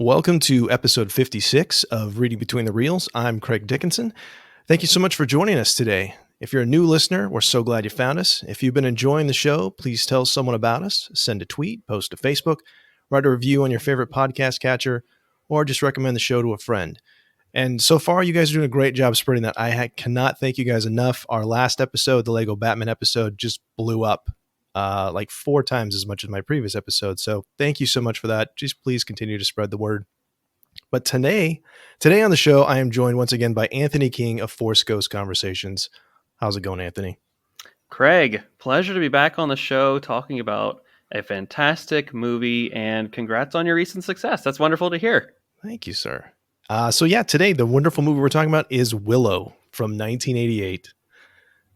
welcome to episode 56 of Reading Between the Reels. I'm Craig Dickinson. Thank you so much for joining us today. If you're a new listener, we're so glad you found us. If you've been enjoying the show, please tell someone about us, send a tweet, post to Facebook, write a review on your favorite podcast catcher, or just recommend the show to a friend. And so far, you guys are doing a great job spreading that. I cannot thank you guys enough. Our last episode, the Lego Batman episode, just blew up like 4 times as much as my previous episode. So thank you so much for that. Just please continue to spread the word. But today on the show, I am joined once again by Anthony King of Force Ghost Conversations. How's it going, Anthony? Craig, pleasure to be back on the show talking about a fantastic movie, and congrats on your recent success. That's wonderful to hear. Thank you, sir. Today the wonderful movie we're talking about is Willow from 1988.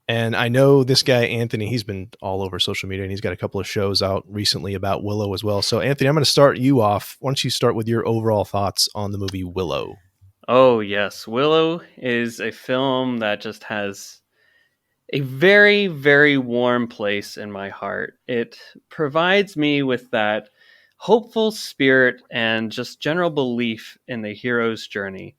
And I know this guy, Anthony, he's been all over social media, and he's got a couple of shows out recently about Willow as well. So, Anthony, I'm going to start you off. Why don't you start with your overall thoughts on the movie Willow? Oh, yes. Willow is a film that just has a very, very warm place in my heart. It provides me with that hopeful spirit and just general belief in the hero's journey.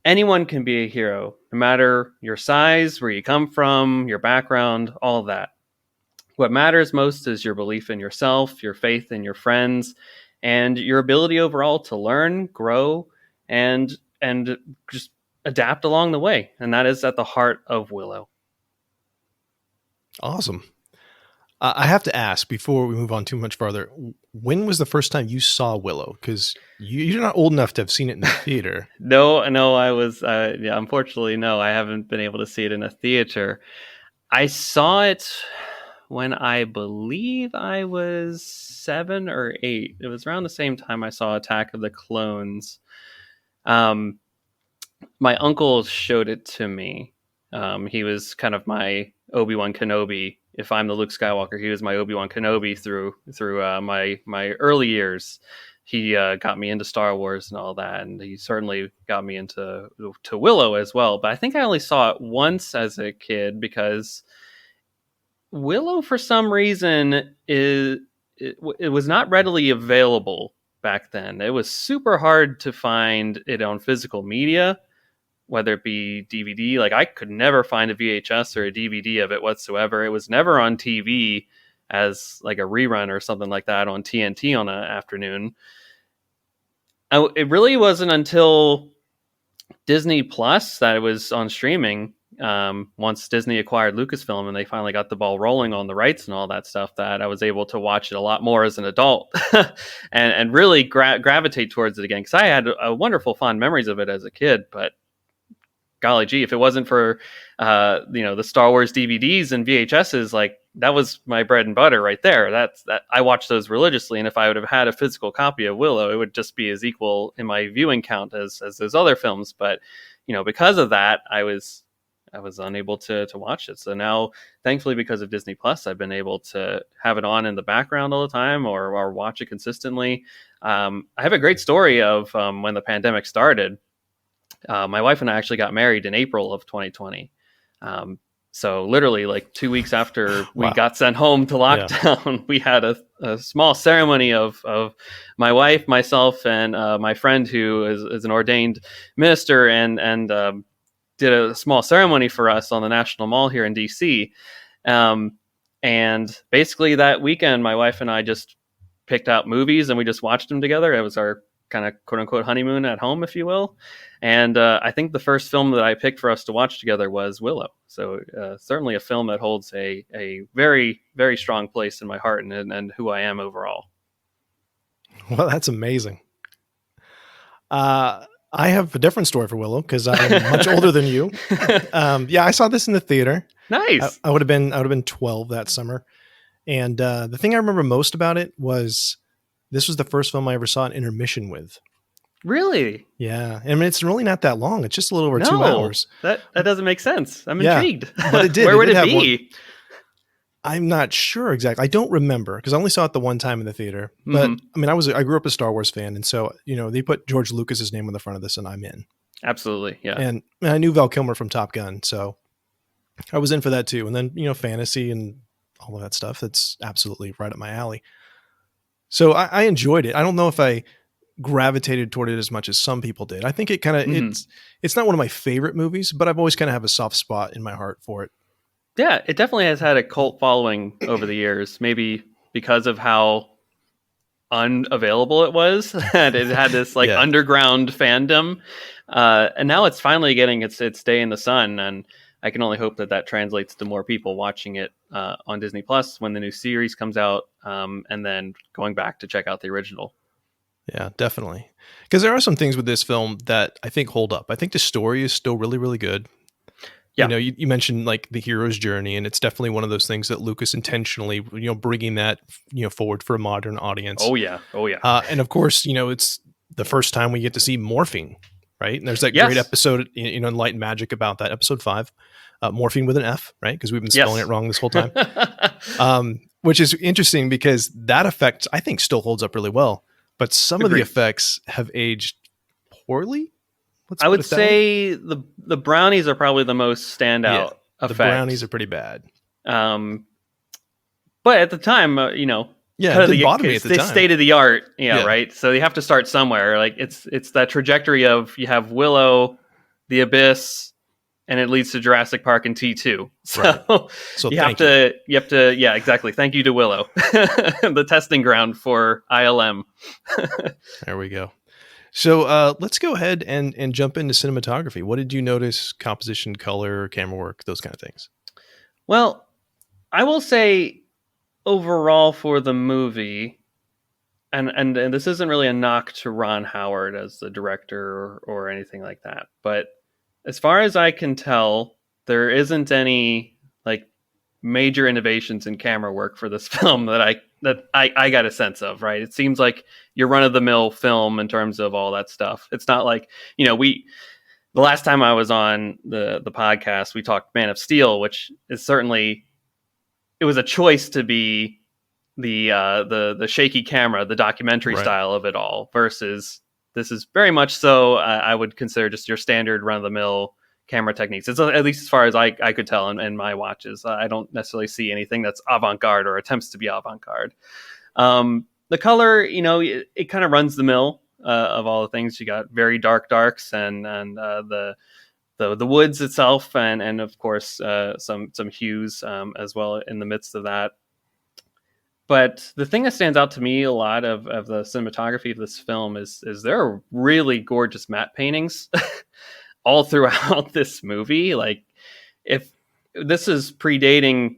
Anyone can be a hero, no matter your size, where you come from, your background, all of that. What matters most is your belief in yourself, your faith in your friends, and your ability overall to learn, grow, and just adapt along the way. And that is at the heart of Willow. Awesome. I have to ask before we move on too much farther, when was the first time you saw Willow? Because you're not old enough to have seen it in the theater. No, I was, unfortunately, no, I haven't been able to see it in a theater. I saw it when I believe I was 7 or 8. It was around the same time I saw Attack of the Clones. My uncle showed it to me. He was kind of my Obi-Wan Kenobi. If I'm the Luke Skywalker, he was my Obi-Wan Kenobi through my early years. He got me into Star Wars and all that, and he certainly got me into Willow as well. But I think I only saw it once as a kid, because Willow, for some reason, it was not readily available back then. It was super hard to find it on physical media, whether it be DVD. Like, I could never find a VHS or a DVD of it whatsoever. It was never on TV as like a rerun or something like that on TNT on an afternoon. It really wasn't until Disney Plus that it was on streaming. Once Disney acquired Lucasfilm and they finally got the ball rolling on the rights and all that stuff, that I was able to watch it a lot more as an adult and really gravitate towards it again. Because I had a wonderful fond memories of it as a kid, but golly gee, if it wasn't for the Star Wars DVDs and VHSs, like, that was my bread and butter right there. That I watched those religiously, and if I would have had a physical copy of Willow, it would just be as equal in my viewing count as those other films. But because of that, I was unable to watch it. So now, thankfully, because of Disney Plus, I've been able to have it on in the background all the time, or watch it consistently. I have a great story of when the pandemic started. My wife and I actually got married in April of 2020. So literally like 2 weeks after we got sent home to lockdown, we had a small ceremony of my wife, myself, and my friend who is an ordained minister, and did a small ceremony for us on the National Mall here in DC. And basically that weekend, my wife and I just picked out movies and we just watched them together. It was our kind of quote unquote honeymoon at home, if you will. And I think the first film that I picked for us to watch together was Willow. So certainly a film that holds a very, very strong place in my heart and who I am overall. Well, that's amazing. I have a different story for Willow because I'm much older than you. I saw this in the theater. Nice. I would have been 12 that summer. And the thing I remember most about it was this was the first film I ever saw an intermission with. Really? Yeah. I mean, it's really not that long. It's just a little over 2 hours. That doesn't make sense. I'm intrigued. But it did. Where would it be? I'm not sure exactly. I don't remember because I only saw it the one time in the theater. But I mean, I grew up a Star Wars fan. And so, they put George Lucas's name on the front of this and I'm in. Absolutely. Yeah. And I knew Val Kilmer from Top Gun. So I was in for that too. And then, fantasy and all of that stuff. That's absolutely right up my alley. So I enjoyed it. I don't know if I gravitated toward it as much as some people did. I think it kind of it's not one of my favorite movies, but I've always kind of have a soft spot in my heart for it. Yeah, it definitely has had a cult following over the years, maybe because of how unavailable it was. And it had this like Yeah. underground fandom. And now it's finally getting its day in the sun. And I can only hope that that translates to more people watching it on Disney Plus when the new series comes out, and then going back to check out the original. Yeah, definitely. Because there are some things with this film that I think hold up. I think the story is still really, really good. Yeah. You know, you mentioned like the hero's journey, and it's definitely one of those things that Lucas intentionally, bringing that, forward for a modern audience. Oh yeah. And of course, it's the first time we get to see morphine, right? And there's that Yes. great episode, in Light and Magic about that, episode 5, morphine with an F, right? Because we've been spelling it wrong this whole time. Which is interesting because that effect, I think, still holds up really well. But some of the effects have aged poorly. I would say the brownies are probably the most standout effect. The brownies are pretty bad. But at the time, it didn't bother me at the time. It's state of the art, right? So you have to start somewhere. Like it's that trajectory of you have Willow, the Abyss, and it leads to Jurassic Park and T2. So, right. So you have to, yeah, exactly. Thank you to Willow, the testing ground for ILM. There we go. So let's go ahead and jump into cinematography. What did you notice? Composition, color, camera work, those kind of things. Well, I will say overall for the movie, and this isn't really a knock to Ron Howard as the director or anything like that, but as far as I can tell, there isn't any like major innovations in camera work for this film that I got a sense of, right? It seems like your run-of-the-mill film in terms of all that stuff. It's not like, the last time I was on the podcast, we talked Man of Steel, which is certainly, it was a choice to be the shaky camera, the documentary style of it all, versus this is very much so, I would consider just your standard run-of-the-mill camera techniques. It's at least as far as I could tell in my watches. I don't necessarily see anything that's avant-garde or attempts to be avant-garde. The color, it kind of runs the mill of all the things. You got very darks and the woods itself, and of course some hues as well in the midst of that. But the thing that stands out to me a lot of the cinematography of this film is there are really gorgeous matte paintings all throughout this movie. Like, if this is predating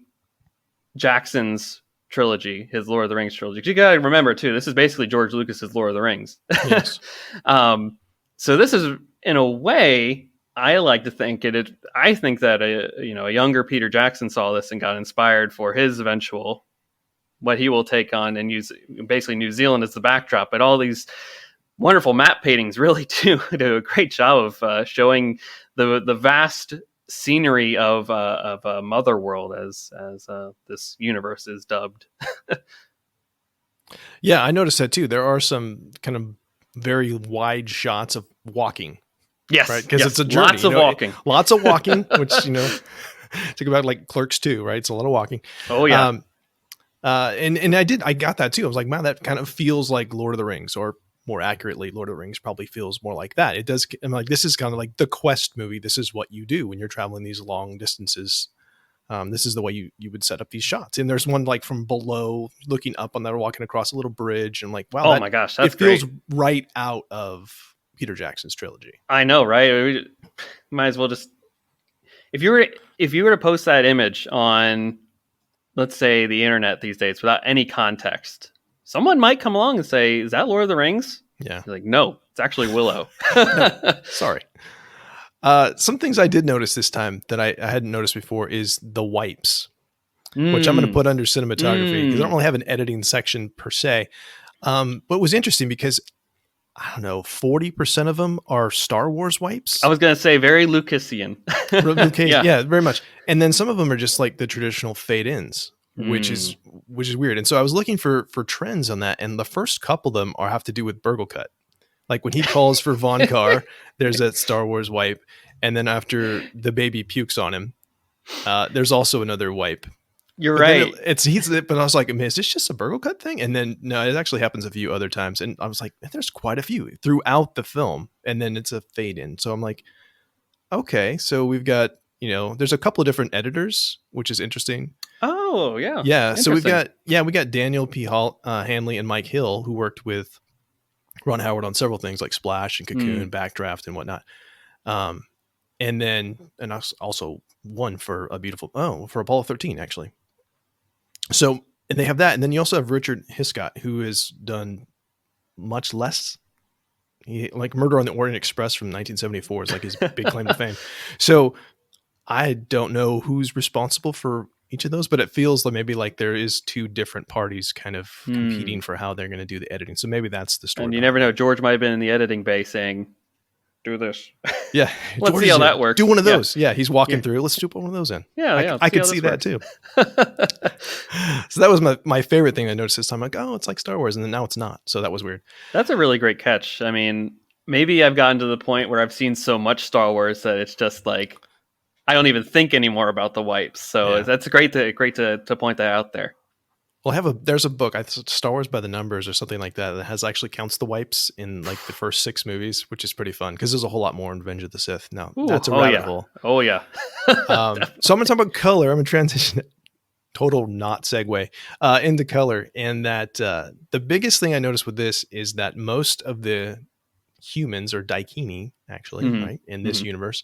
Jackson's trilogy, his Lord of the Rings trilogy, you gotta remember too, this is basically George Lucas's Lord of the Rings. Yes. So this is, in a way, I like to think I think that a younger Peter Jackson saw this and got inspired for his eventual, what he will take on and use basically New Zealand as the backdrop. But all these wonderful matte paintings really do a great job of showing the vast scenery of Motherworld, as this universe is dubbed. Yeah, I noticed that too. There are some kind of very wide shots of walking. Yes, right, because it's a journey. Lots of walking, which think about like Clerks 2, right? It's a lot of walking. Oh yeah. And I got that too. I was like, man, that kind of feels like Lord of the Rings, or more accurately, Lord of the Rings probably feels more like that. It does. I'm like, this is kind of like the quest movie. This is what you do when you're traveling these long distances. This is the way you would set up these shots. And there's one like from below looking up on that, walking across a little bridge, and like, wow, my gosh, that's feels great. Right out of Peter Jackson's trilogy. I know, right? We might as well just, if you were to post that image on, let's say, the internet these days without any context, someone might come along and say, is that Lord of the Rings? Yeah. You're like, no, it's actually Willow. No, sorry. Some things I did notice this time that I hadn't noticed before is the wipes, which I'm going to put under cinematography because I don't really have an editing section per se. But it was interesting because, I don't know, 40% of them are Star Wars wipes. I was going to say very Lucasian. Yeah, very much. And then some of them are just like the traditional fade ins, which is weird. And so I was looking for trends on that. And the first couple of them have to do with Burgle Cut. Like when he calls for Von Carr, there's that Star Wars wipe. And then after the baby pukes on him, there's also another wipe. You're But then right. but I was like, man, is this just a Burgle cut thing? And then no, it actually happens a few other times. And I was like, man, there's quite a few throughout the film. And then it's a fade in. So I'm like, okay, so we've got, there's a couple of different editors, which is interesting. Oh, yeah. Yeah. So Interesting. we got Daniel P. Hanley and Mike Hill, who worked with Ron Howard on several things like Splash and Cocoon, Backdraft and whatnot. And also one for for Apollo 13, actually. So, and they have that. And then you also have Richard Hiscott, who has done much less. Like Murder on the Orient Express from 1974 is like his big claim to fame. So I don't know who's responsible for each of those, but it feels like maybe like there is two different parties kind of competing for how they're going to do the editing. So maybe that's the story. And you never know. George might have been in the editing bay saying, do this. Yeah. Let's see how that works. Do one of those. Yeah. He's walking through. Let's do one of those in. Yeah. I could see that too. So that was my favorite thing I noticed this time. Like, oh, it's like Star Wars. And then now it's not. So that was weird. That's a really great catch. I mean, maybe I've gotten to the point where I've seen so much Star Wars that it's just like, I don't even think anymore about the wipes. So that's great to point that out there. Well, there's a book, Star Wars by the Numbers or something like that has actually counts the wipes in like the first 6 movies, which is pretty fun because there's a whole lot more in Revenge of the Sith. Now that's a rabbit hole. Oh yeah. So I'm going to talk about color. I'm going to transition, total not segue, into color. And that the biggest thing I noticed with this is that most of the humans or daikini actually, right, in this universe,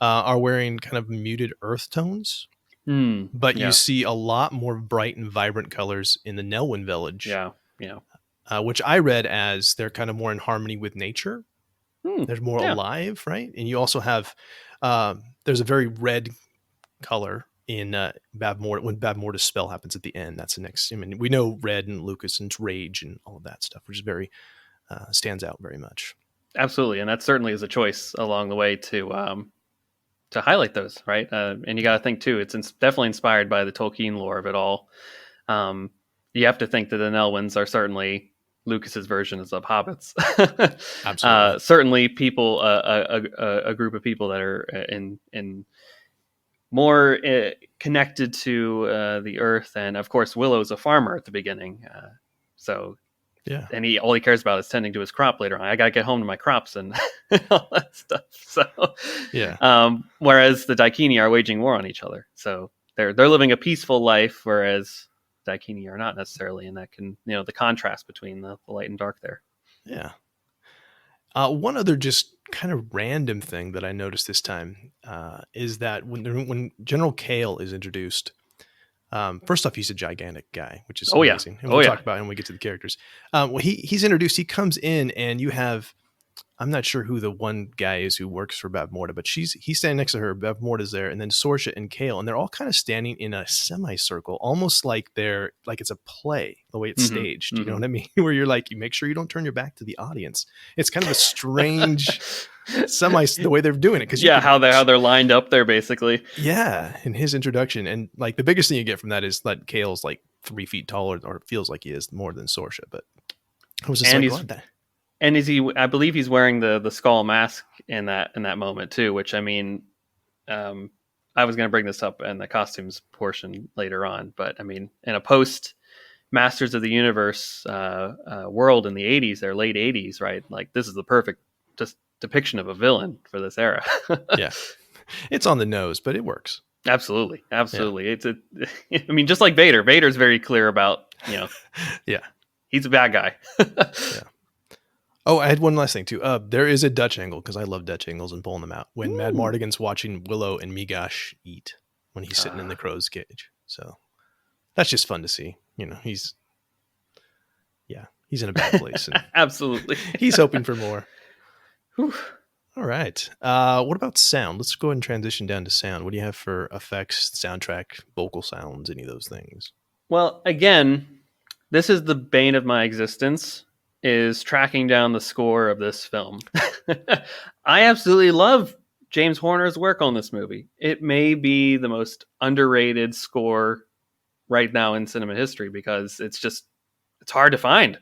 are wearing kind of muted earth tones. But you see a lot more bright and vibrant colors in the Nelwyn village. Yeah. Which I read as they're kind of more in harmony with nature. They're more alive, right? And you also have there's a very red color in Bab Mortis when Bab Mortis' spell happens at the end. That's the next. I mean, we know red and Lucas and rage and all of that stuff, which is very stands out very much. Absolutely, and that certainly is a choice along the way to highlight those, right? And you got to think too, it's definitely inspired by the Tolkien lore of it all. You have to think that the Nelwyns are certainly Lucas's versions of hobbits. Absolutely. Certainly, people, a group of people that are in more connected to the earth, and of course, Willow's a farmer at the beginning, so. Yeah, and all he cares about is tending to his crop later on. I gotta get home to my crops and all that stuff. So, whereas the Daikini are waging war on each other, so they're living a peaceful life, whereas Daikini are not necessarily, and that can the contrast between the light and dark there. Yeah. One other just kind of random thing that I noticed this time is that when General Kale is introduced. First off, he's a gigantic guy, which is amazing. And we'll talk about it when we get to the characters. Well, he's introduced. He comes in, and you have, I'm not sure who the one guy is who works for Bab Morda, but he's standing next to her. Bab Morda's there, and then Sorsha and Kale, and they're all kind of standing in a semicircle, almost like it's a play, the way it's staged. You know what I mean? Where you're like, you make sure you don't turn your back to the audience. It's kind of a strange the way they're doing it, because how they're lined up there basically. In his introduction, and like the biggest thing you get from that is that Kale's like 3 feet taller, or it feels like he is more than Sorsha. But I was just I believe he's wearing the skull mask in that moment too, which I mean, I was going to bring this up in the costumes portion later on, but I mean, in a post Masters of the Universe world in the 80s, their late 80s, right? Like this is the perfect just depiction of a villain for this era. It's on the nose, but it works. Absolutely. It's I mean, just like Vader's very clear about he's a bad guy. Oh, I had one last thing too. There is a Dutch angle, because I love Dutch angles and pulling them out, when Mad Mardigan's watching Willow and Migash eat when he's sitting in the crow's cage. So that's just fun to see. He's in a bad place. And absolutely. He's hoping for more. Whew. All right. What about sound? Let's go ahead and transition down to sound. What do you have for effects, soundtrack, vocal sounds, any of those things? Well, again, this is the bane of my existence, is tracking down the score of this film. I absolutely love James Horner's work on this movie. It may be the most underrated score right now in cinema history, because it's hard to find.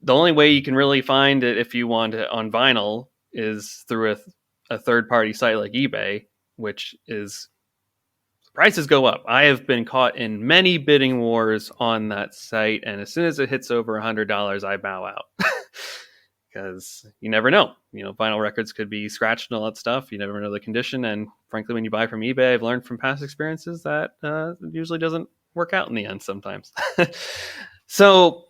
The only way you can really find it, if you want it on vinyl, is through a third-party site like eBay, which is prices go up. I have been caught in many bidding wars on that site, and as soon as it hits over $100, I bow out. Because you never know. Vinyl records could be scratched and all that stuff. You never know the condition. And frankly, when you buy from eBay, I've learned from past experiences that it usually doesn't work out in the end sometimes. So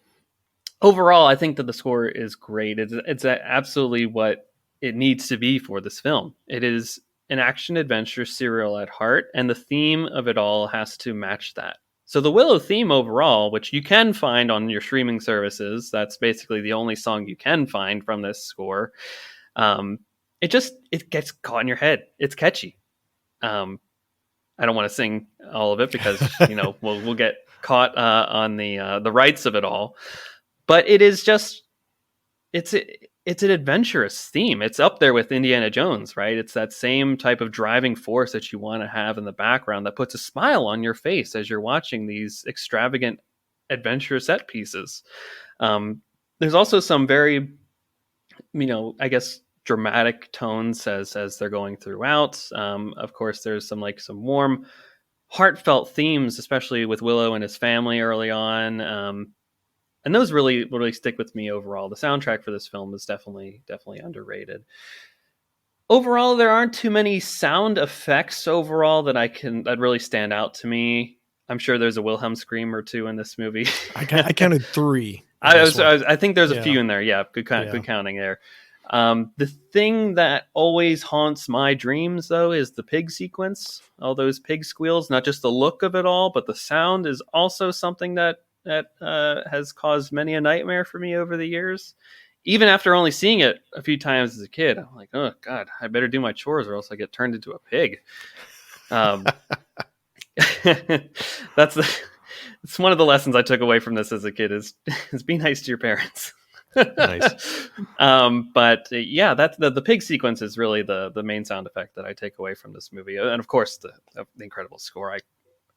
overall, I think that the score is great. It's absolutely what it needs to be for this film. It is an action adventure serial at heart, and the theme of it all has to match that. So the Willow theme overall, which you can find on your streaming services, that's basically the only song you can find from this score. It gets caught in your head. It's catchy. I don't want to sing all of it because we'll get caught on the rights of it all. But it is just it's an adventurous theme. It's up there with Indiana Jones, right? It's that same type of driving force that you want to have in the background that puts a smile on your face as you're watching these extravagant adventure set pieces. There's also some very, I guess, dramatic tones as they're going throughout. Of course, there's some warm, heartfelt themes, especially with Willow and his family early on. And those really stick with me overall. The soundtrack for this film is definitely underrated. Overall, there aren't too many sound effects overall that really stand out to me. I'm sure there's a Wilhelm scream or two in this movie. I counted 3. I think there's a few in there. Yeah, good counting there. The thing that always haunts my dreams, though, is the pig sequence. All those pig squeals, not just the look of it all, but the sound is also something that has caused many a nightmare for me over the years. Even after only seeing it a few times as a kid, I'm like, oh God, I better do my chores or else I get turned into a pig. It's one of the lessons I took away from this as a kid is be nice to your parents. Nice. But yeah, that's the pig sequence is really the main sound effect that I take away from this movie. And of course the incredible score.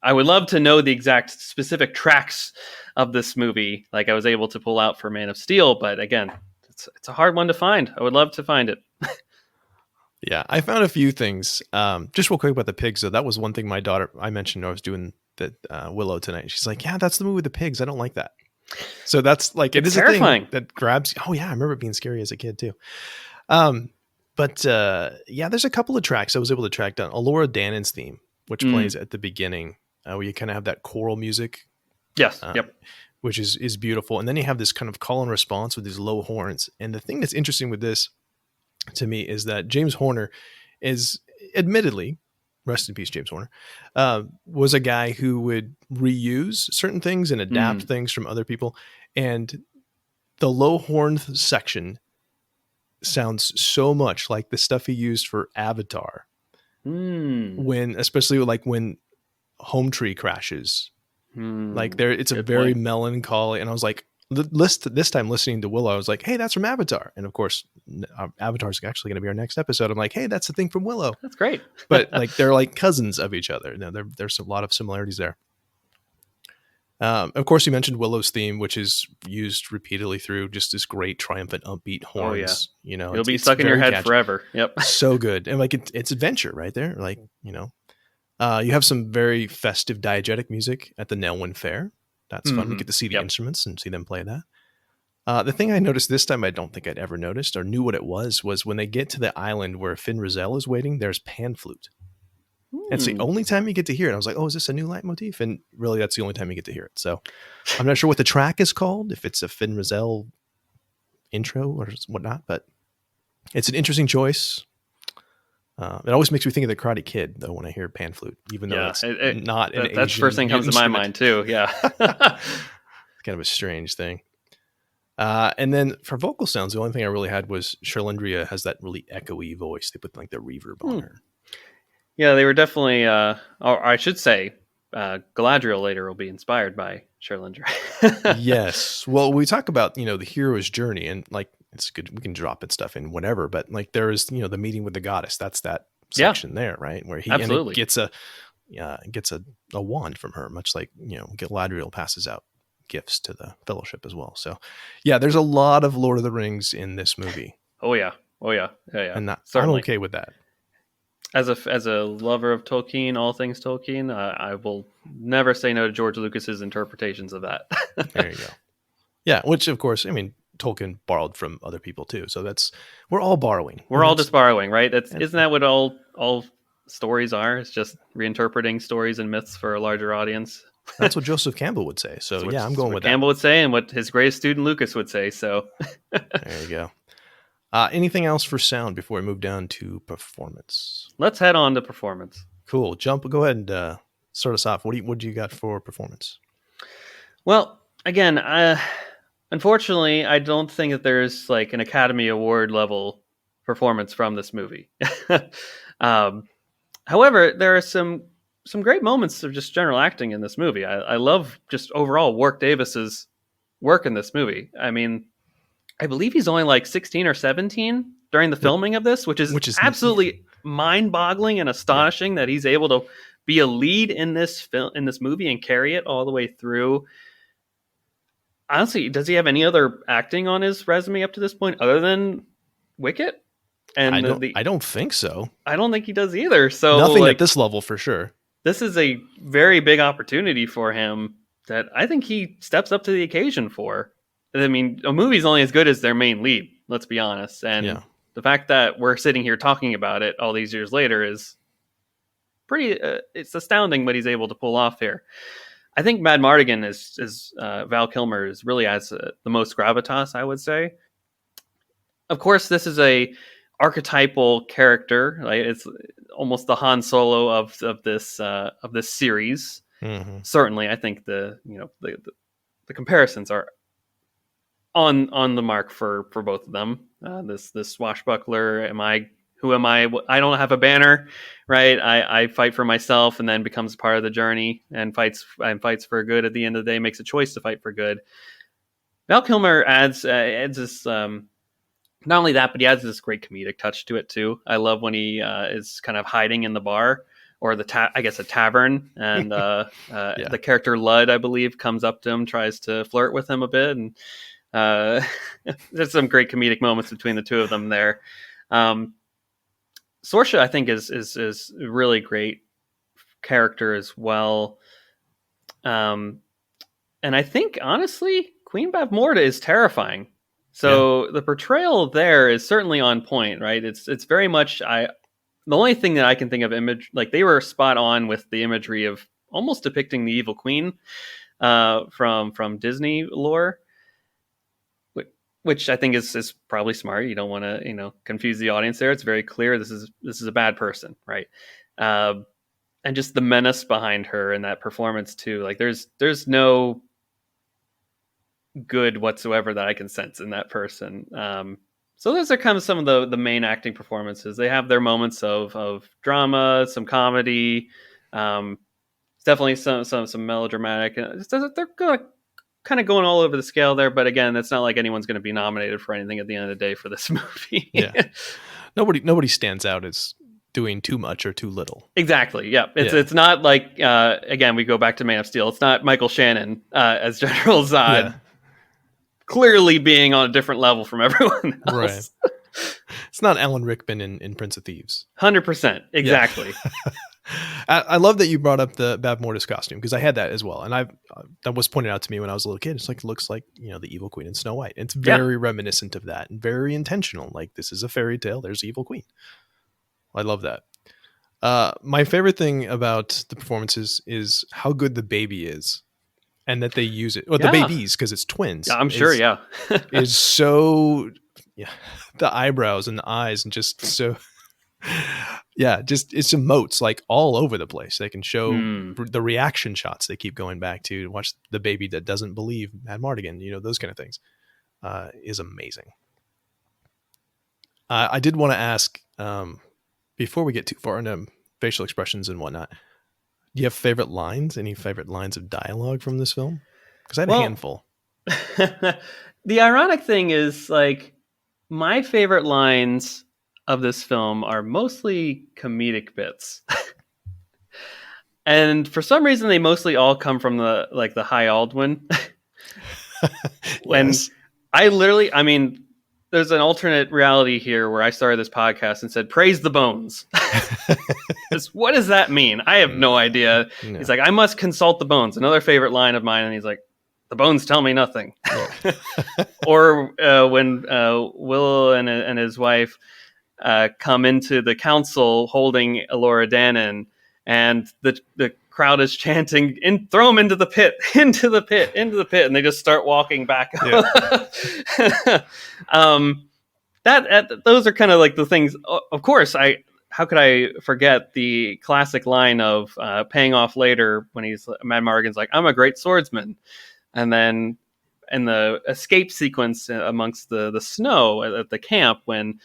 I would love to know the exact specific tracks of this movie, like I was able to pull out for Man of Steel, but again, it's a hard one to find. I would love to find it. Yeah, I found a few things. Just real quick about the pigs, though. That was one thing my daughter, I mentioned I was doing the Willow tonight. She's like, yeah, that's the movie with the pigs. I don't like that. So that's like, it is terrifying. A thing that grabs. Oh yeah, I remember it being scary as a kid too. But yeah, there's a couple of tracks I was able to track down. Elora Danon's theme, which plays at the beginning, where you kind of have that choral music. Yes. Yep. Which is beautiful. And then you have this kind of call and response with these low horns. And the thing that's interesting with this to me is that James Horner is admittedly, rest in peace, James Horner, was a guy who would reuse certain things and adapt things from other people. And the low horn section sounds so much like the stuff he used for Avatar. Especially when Home Tree crashes. Like it's a very melancholy, and I was like, this time listening to Willow, I was like, hey, that's from Avatar. And of course, Avatar is actually going to be our next episode. I'm like, hey, that's the thing from Willow. That's great. But like they're like cousins of each other. There's a lot of similarities there. Of course, you mentioned Willow's theme, which is used repeatedly through just this great triumphant upbeat horns. Oh, yeah. It'll be stuck in your head catchy. Forever. Yep. So good. And like it's adventure right there. Like, you have some very festive diegetic music at the Nelwyn Fair. That's fun. We get to see the instruments and see them play that. The thing I noticed this time, I don't think I'd ever noticed or knew what it was when they get to the island where Finn Rizal is waiting, there's pan flute. It's the only time you get to hear it. I was like, oh, is this a new leitmotif? And really, that's the only time you get to hear it. So I'm not sure what the track is called, if it's a Finn Rizal intro or whatnot, but it's an interesting choice. It always makes me think of the Karate Kid, though, when I hear pan flute, even though it's not an Asian that's the first thing comes to my mind, too. Yeah. It's kind of a strange thing. And then for vocal sounds, the only thing I really had was Sherlindria has that really echoey voice. They put like the reverb on her. Yeah, they were definitely, or I should say, Galadriel later will be inspired by Sherlindria. Yes. Well, we talk about, the hero's journey, and like, it's good. We can drop it stuff in whatever, but like there is, the meeting with the goddess. That's that section there, right? Where he gets a wand from her, much like, Galadriel passes out gifts to the fellowship as well. So yeah, there's a lot of Lord of the Rings in this movie. Oh yeah. And I'm okay with that. As a lover of Tolkien, all things Tolkien, I will never say no to George Lucas's interpretations of that. There you go. Yeah, which of course, I mean, Tolkien borrowed from other people too. So we're all borrowing. We're all just borrowing, right? And Isn't that what all stories are? It's just reinterpreting stories and myths for a larger audience. that's what Joseph Campbell would say. So yeah, I'm going with Campbell would say, and what his greatest student Lucas would say. So there you go. Anything else for sound before we move down to performance? let's head on to performance. Cool. Go ahead and start us off. What do you got for performance? Well, again, unfortunately, I don't think that there's like an Academy Award level performance from this movie. However, there are some great moments of just general acting in this movie. I love just overall Warwick Davis's work in this movie. I mean, I believe he's only like 16 or 17 during the filming of this, which is absolutely mind-boggling and astonishing that he's able to be a lead in this movie and carry it all the way through. Honestly, does he have any other acting on his resume up to this point other than Wicket? And I don't think so. I don't think he does either. So nothing at this level for sure. This is a very big opportunity for him that I think he steps up to the occasion for. I mean, a movie's only as good as their main lead, let's be honest. And the fact that we're sitting here talking about it all these years later is pretty, it's astounding what he's able to pull off here. I think Mad Mardigan is Val Kilmer is really has the most gravitas, I would say. Of course, this is a archetypal character. Like it's almost the Han Solo of this series. Mm-hmm. Certainly, I think the comparisons are on the mark for both of them. This swashbuckler, who am I? I don't have a banner, right? I fight for myself, and then becomes part of the journey and fights for good. At the end of the day, makes a choice to fight for good. Val Kilmer adds this. Not only that, but he adds this great comedic touch to it too. I love when he is kind of hiding in the bar or a tavern, and the character Ludd, I believe, comes up to him, tries to flirt with him a bit, and there's some great comedic moments between the two of them there. Sorsha, I think, is a really great character as well. And I think, honestly, Queen Bavmorda is terrifying. So the portrayal there is certainly on point, right? It's very much the only thing that I can think of like they were spot on with the imagery of almost depicting the evil queen from Disney lore, which I think is probably smart. You don't want to confuse the audience there. It's very clear this is a bad person, right? And just the menace behind her and that performance too. Like there's no good whatsoever that I can sense in that person. So those are kind of some of the main acting performances. They have their moments of drama, some comedy, definitely some melodramatic. They're kind of going all over the scale there, but again, it's not like anyone's going to be nominated for anything at the end of the day for this movie. Nobody stands out as doing too much or too little. Exactly. Yeah. It's not like again, we go back to Man of Steel. It's not Michael Shannon as General Zod. Yeah. Clearly being on a different level from everyone else. Right. It's not Alan Rickman in Prince of Thieves. 100%. Exactly. Yeah. I love that you brought up the Bavmorda's costume because I had that as well. And that was pointed out to me when I was a little kid. It's like, it looks like, the evil queen in Snow White. It's very reminiscent of that and very intentional. Like, this is a fairy tale. There's evil queen. I love that. My favorite thing about the performances is how good the baby is. And that they use it, the babies, because it's twins. Yeah, I'm sure. Is so, the eyebrows and the eyes, and just so, just it's emotes like all over the place. They can show the reaction shots they keep going back to watch the baby that doesn't believe Mad Mardigan. Those kind of things is amazing. I did want to ask before we get too far into facial expressions and whatnot. Do you have favorite lines? Any favorite lines of dialogue from this film? Because I had a handful. The ironic thing is, like, my favorite lines of this film are mostly comedic bits. And for some reason, they mostly all come from the High Aldwin. When I mean, there's an alternate reality here where I started this podcast and said, praise the bones. What does that mean? I have no idea. No. He's like, I must consult the bones. Another favorite line of mine. And he's like, the bones tell me nothing. Yeah. Or when Willow and his wife come into the council holding Elora Danan, and the crowd is chanting, throw him into the pit, into the pit, into the pit. And they just start walking back. Yeah. Those are kind of like the things. Of course, how could I forget the classic line of paying off later when Mad Mardigan's like, I'm a great swordsman. And then in the escape sequence amongst the snow at the camp, when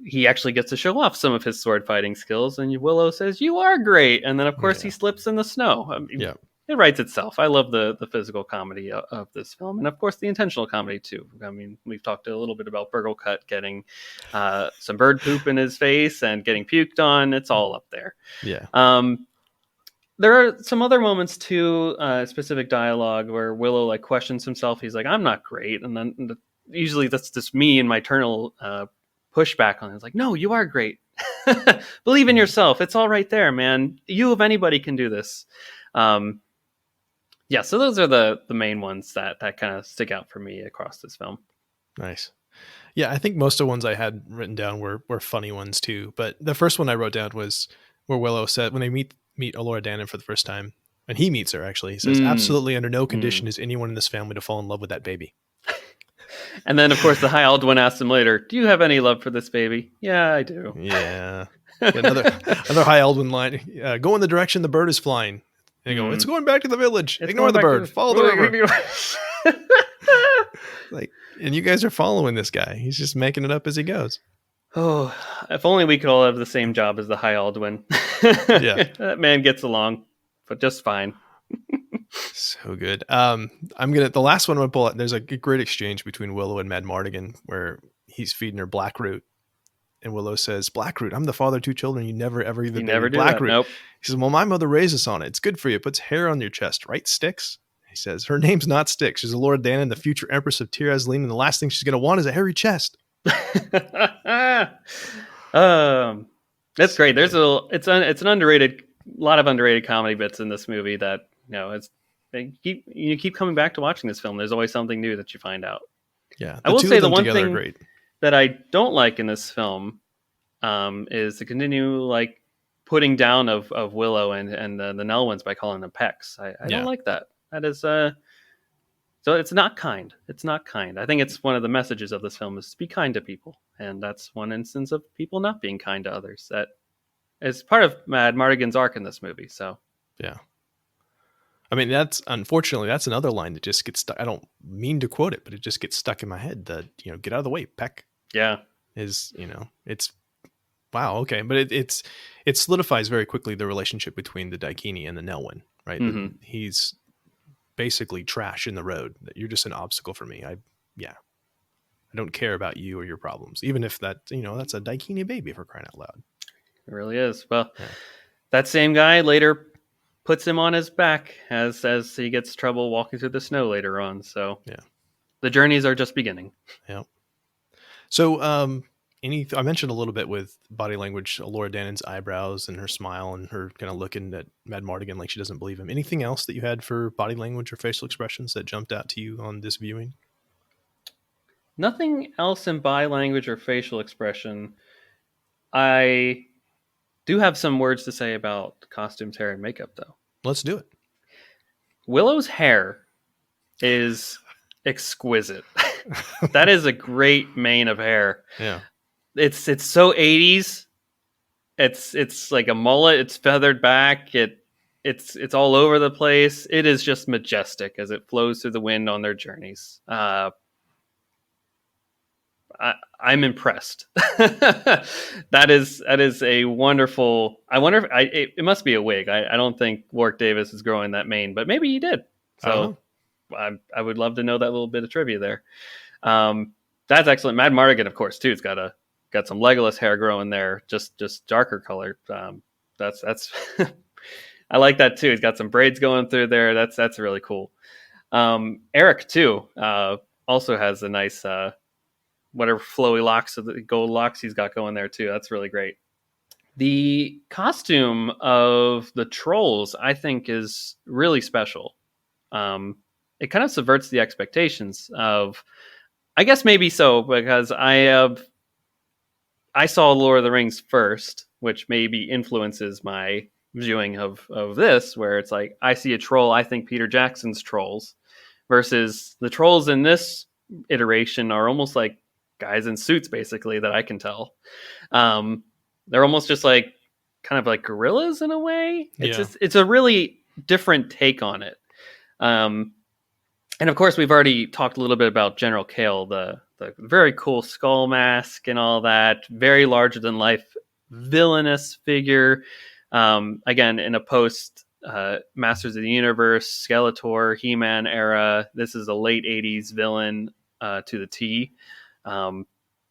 he actually gets to show off some of his sword fighting skills, and Willow says, you are great. And then, of course, he slips in the snow. I mean, it writes itself. I love the physical comedy of this film. And, of course, the intentional comedy, too. I mean, we've talked a little bit about Burglecut getting some bird poop in his face and getting puked on. It's all up there. Yeah. There are some other moments, too, specific dialogue where Willow like questions himself. He's like, I'm not great. And then usually that's just me and my eternal pushback on it. It's like, no, you are great. Believe in yourself. It's all right there, man. You of anybody can do this. Yeah, so those are the main ones that kind of stick out for me across this film. Nice. Yeah, I think most of the ones I had written down were funny ones too. But the first one I wrote down was where Willow said, when they meet Elora Danan for the first time, and he meets her actually, he says, absolutely under no condition is anyone in this family to fall in love with that baby. And then, of course, the High Alduin asks him later, do you have any love for this baby? Yeah, I do. Yeah. Another High Alduin line, go in the direction the bird is flying. And they go, it's going back to the village. Ignore the bird. Follow the river. Like, and you guys are following this guy. He's just making it up as he goes. Oh, if only we could all have the same job as the High Alduin. Yeah. That man gets along, but just fine. So good. The last one I'm gonna pull out. There's a great exchange between Willow and Mad Mardigan where he's feeding her Blackroot, and Willow says, "Blackroot, I'm the father of 2 children. You never ever even never do Blackroot." Nope. He says, "Well, my mother raised us on it. It's good for you. It puts hair on your chest, right, Styx?" He says, "Her name's not Styx. She's Elora Danan, the future Empress of Tir Asleen, and the last thing she's gonna want is a hairy chest." That's great. There's it's an underrated, lot of underrated comedy bits in this movie that you keep coming back to watching this film. There's always something new that you find out. Yeah, I will say the one thing that I don't like in this film is to continue like putting down of Willow and the Nelwyns by calling them Pecks. I don't like that. That is so it's not kind. It's not kind. I think it's one of the messages of this film is to be kind to people, and that's one instance of people not being kind to others. That is part of Mad Mardigan's arc in this movie. So yeah. I mean, unfortunately, that's another line that just gets stuck. I don't mean to quote it, but it just gets stuck in my head that, get out of the way. Peck. Yeah. It's wow. Okay. But it solidifies very quickly the relationship between the Daikini and the Nelwyn, right? Mm-hmm. He's basically trash in the road, that you're just an obstacle for me. I don't care about you or your problems, even if that, that's a Daikini baby for crying out loud. It really is. Well, that same guy later puts him on his back as he gets trouble walking through the snow later on. So the journeys are just beginning. Yeah. So I mentioned a little bit with body language, Elora Danan's eyebrows and her smile and her kind of looking at Mad Mardigan like she doesn't believe him. Anything else that you had for body language or facial expressions that jumped out to you on this viewing? Nothing else in body language or facial expression. I do have some words to say about costumes, hair, and makeup, though. Let's do it. Willow's hair is exquisite. That is a great mane of hair. Yeah. It's so 80s. It's like a mullet. It's feathered back. It's all over the place. It is just majestic as it flows through the wind on their journeys. I'm impressed. That is a wonderful. I wonder if it must be a wig. I don't think Warwick Davis is growing that mane, but maybe he did. So I would love to know that little bit of trivia there. That's excellent. Mad Mardigan, of course, too. It's got some Legolas hair growing there, just darker color. That's I like that too. He's got some braids going through there. That's really cool. Eric too. also has a nice whatever flowy locks of the gold locks he's got going there too. That's really great. The costume of the trolls, I think, is really special. Um, it kind of subverts the expectations of, I guess maybe so, because I saw Lord of the Rings first, which maybe influences my viewing of this, where it's like I see a troll, I think Peter Jackson's trolls, versus the trolls in this iteration are almost like guys in suits, basically, that I can tell. Um, they're almost just like kind of like gorillas in a way. Yeah. It's a really different take on it. Um, and of course, we've already talked a little bit about General Kale, the very cool skull mask and all that, very larger than life villainous figure. Again, in a post Masters of the Universe, Skeletor, He-Man era, this is a late '80s villain to the T.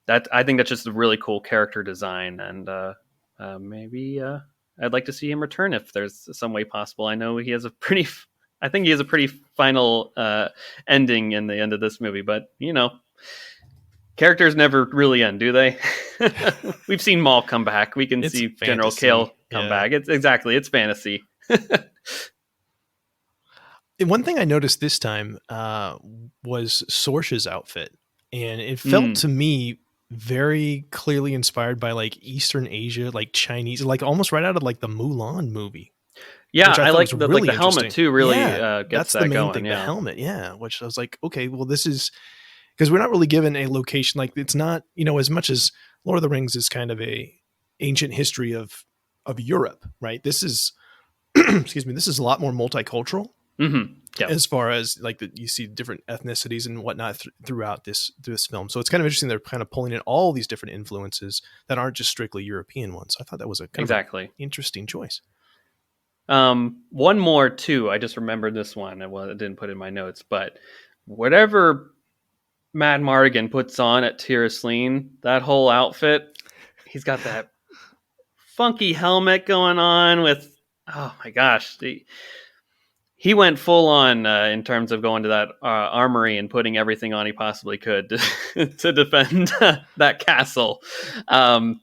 That I think that's just a really cool character design, and maybe I'd like to see him return if there's some way possible. I know he has a pretty. I think he has a pretty final ending in the end of this movie, but characters never really end, do they? We've seen Maul come back. We can It's see General fantasy. Kale come Yeah. back. It's fantasy. One thing I noticed this time was Sorsh's outfit, and it felt to me very clearly inspired by like Eastern Asia, like Chinese, like almost right out of like the Mulan movie, Yeah, which I I thought like was really the helmet interesting. too. Really Yeah, gets that's the that main going. thing, the Yeah, helmet. Yeah, which I was like, okay, well, this is because we're not really given a location. Like it's not, as much as Lord of the Rings is kind of a ancient history of Europe, right? This is, excuse me, this is a lot more multicultural. Yeah, As far as like you see different ethnicities and whatnot throughout this film, so it's kind of interesting they're kind of pulling in all these different influences that aren't just strictly European ones. So I thought that was a kind of exactly. an interesting choice. One more too. I just remembered this one. I didn't put it in my notes, but whatever Matt Mardigan puts on at Tirasleen, that whole outfit, he's got that funky helmet going on with. Oh my gosh, he went full on in terms of going to that armory and putting everything on he possibly could to defend that castle. I'm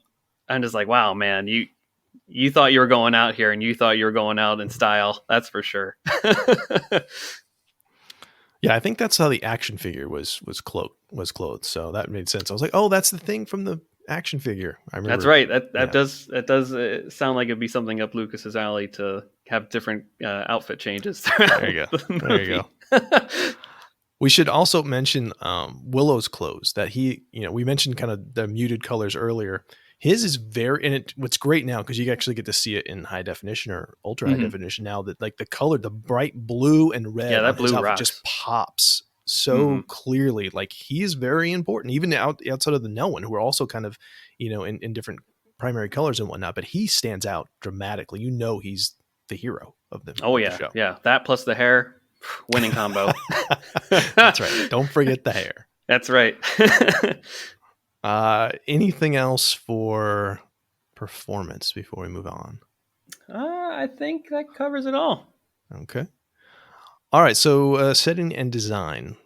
just like, wow, man, you thought you were going out here, and you thought you were going out in style. That's for sure. Yeah, I think that's how the action figure was clothed. So that made sense. I was like, oh, that's the thing from the action figure. I remember. That's right. That Yeah. does sound like it'd be something up Lucas's alley to have different outfit changes. There you go. The There you go. We should also mention Willow's clothes that we mentioned kind of the muted colors earlier. His is what's great now, because you actually get to see it in high definition or ultra high definition now, that like the color, the bright blue and red, Yeah, that on his blue outfit rocks. just pops so clearly. Like he's very important, even outside of the Nelwyn, who are also kind of, in different primary colors and whatnot, but he stands out dramatically. He's the hero of the Oh of the yeah, show. yeah. That plus the hair, winning combo. That's right. Don't forget the hair. That's right. Anything else for performance before we move on? I think that covers it all. Okay. All right. So setting and design.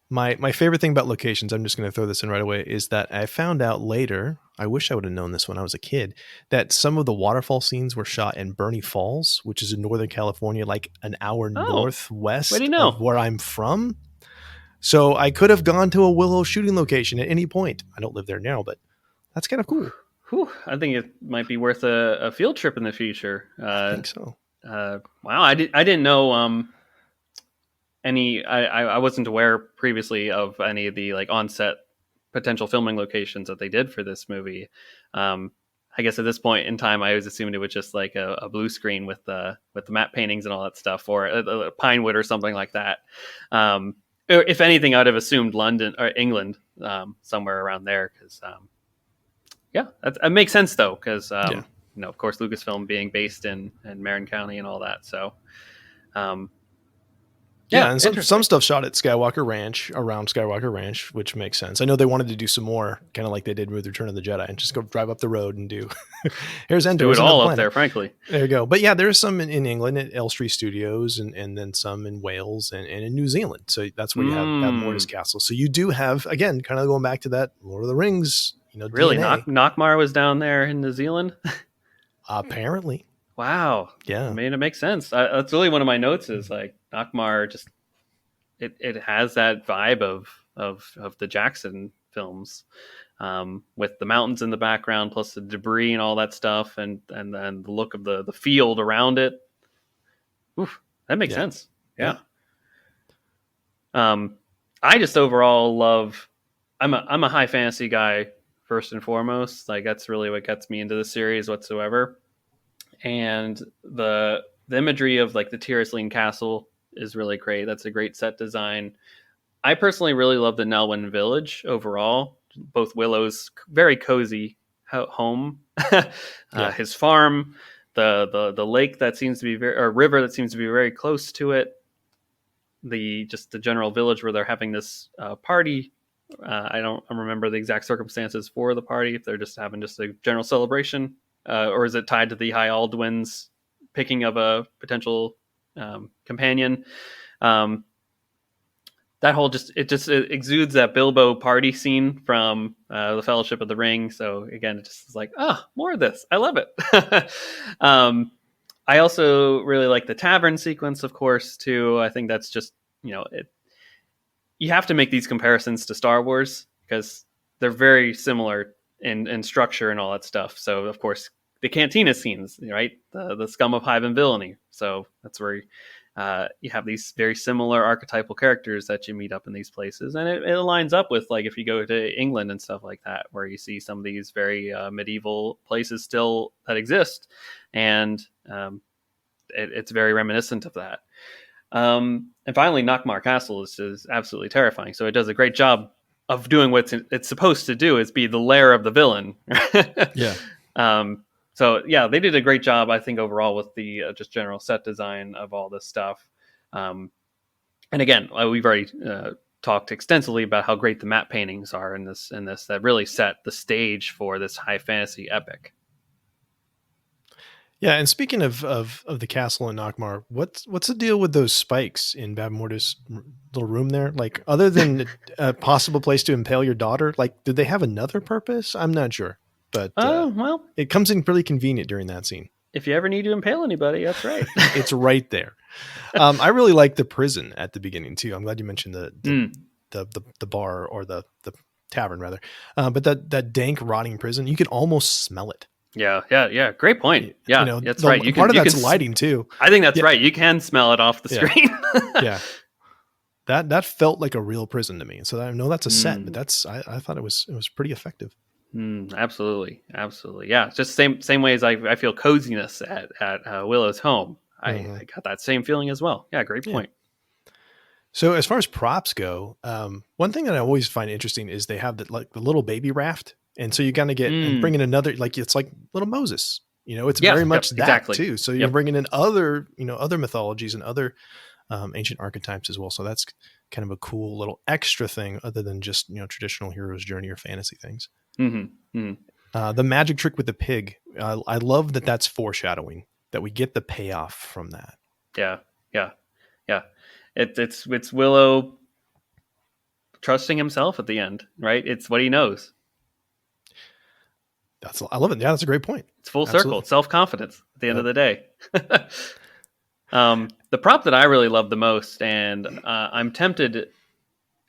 My favorite thing about locations, I'm just going to throw this in right away, is that I found out later, I wish I would have known this when I was a kid, that some of the waterfall scenes were shot in Bernie Falls, which is in Northern California, like an hour northwest of where I'm from. So I could have gone to a Willow shooting location at any point. I don't live there now, but that's kind of cool. Whew, I think it might be worth a field trip in the future. I think so. Wow, I didn't know I wasn't aware previously of any of the like on-set potential filming locations that they did for this movie. I guess at this point in time, I always assumed it was just like a blue screen with the matte paintings and all that stuff, or a Pinewood or something like that. If anything, I'd have assumed London or England, somewhere around there, because that makes sense though, because of course, Lucasfilm being based in Marin County and all that. So, Yeah, Yeah, and some interesting. stuff shot at Skywalker Ranch, around Skywalker Ranch, which makes sense. I know they wanted to do some more, kind of like they did with Return of the Jedi, and just go drive up the road and do. Here's Let's Endor, do it here's another all up planet. there, frankly. There you go. But yeah, there's some in England at Elstree Studios, and then some in Wales and in New Zealand. So that's where you have Mortis Castle. So you do have, again, kind of going back to that Lord of the Rings, Really, DNA. Nockmar was down there in New Zealand. Apparently, Wow. I yeah, mean, it makes sense. That's really one of my notes is like Nockmar just it has that vibe of the Jackson films, with the mountains in the background plus the debris and all that stuff, and then the look of the field around it. Oof, that makes yeah, sense. yeah, Yeah. Um, I just overall love. I'm a high fantasy guy first and foremost. Like that's really what gets me into the series whatsoever. And the imagery of like the Tyrosline Castle is really great. That's a great set design. I personally really love the Nelwyn Village overall. Both Willow's very cozy home, yeah, his farm, the lake that seems to be or river that seems to be very close to it. The general village where they're having this party. I don't remember the exact circumstances for the party. If they're just having just a general celebration, or is it tied to the High Aldwin's picking of a potential companion? Um, that whole it exudes that Bilbo party scene from the Fellowship of the Ring. So again, it just is like, more of this. I love it. I also really like the tavern sequence, of course, too. I think that's just you have to make these comparisons to Star Wars because they're very similar in structure and all that stuff. So of course the cantina scenes, right? The scum of Hive and villainy. So that's where you have these very similar archetypal characters that you meet up in these places, and it aligns up with like if you go to England and stuff like that, where you see some of these very medieval places still that exist, and it's very reminiscent of that. And finally, Nockmar Castle is absolutely terrifying. So it does a great job of doing what it's supposed to do, is be the lair of the villain. yeah. So yeah, they did a great job, I think, overall with the just general set design of all this stuff. And again, we've already talked extensively about how great the matte paintings are in this that really set the stage for this high fantasy epic. Yeah, and speaking of the castle in Nockmar, what's the deal with those spikes in Bab Mortis' little room there? Like, other than a possible place to impale your daughter, like, did they have another purpose? I'm not sure, but Well, it comes in pretty convenient during that scene. if you ever need to impale anybody, that's right. It's right there. I really like the prison at the beginning too. I'm glad you mentioned the bar, or the tavern rather, but that dank rotting prison, you can almost smell it. Yeah. Great point. Yeah, that's right. Part of that's lighting too. I think that's right. You can smell it off the screen. Yeah. That felt like a real prison to me. So I know that's a set, but I thought it was pretty effective. Absolutely. Yeah. It's just same way as I feel coziness at Willow's home. I got that same feeling as well. Yeah. Great point. So as far as props go, one thing that I always find interesting is they have the little baby raft. And so you kind of get and bring in another, like, it's like little Moses, it's very much that exactly. Too. So you're bringing in other mythologies and other ancient archetypes as well. So that's kind of a cool little extra thing other than just, traditional hero's journey or fantasy things. The magic trick with the pig. I love that that's foreshadowing, that we get the payoff from that. Yeah. It's Willow trusting himself at the end, right? It's what he knows. I love it. Yeah, that's a great point. It's full circle. It's self-confidence at the end of the day. The prop that I really love the most, and I'm tempted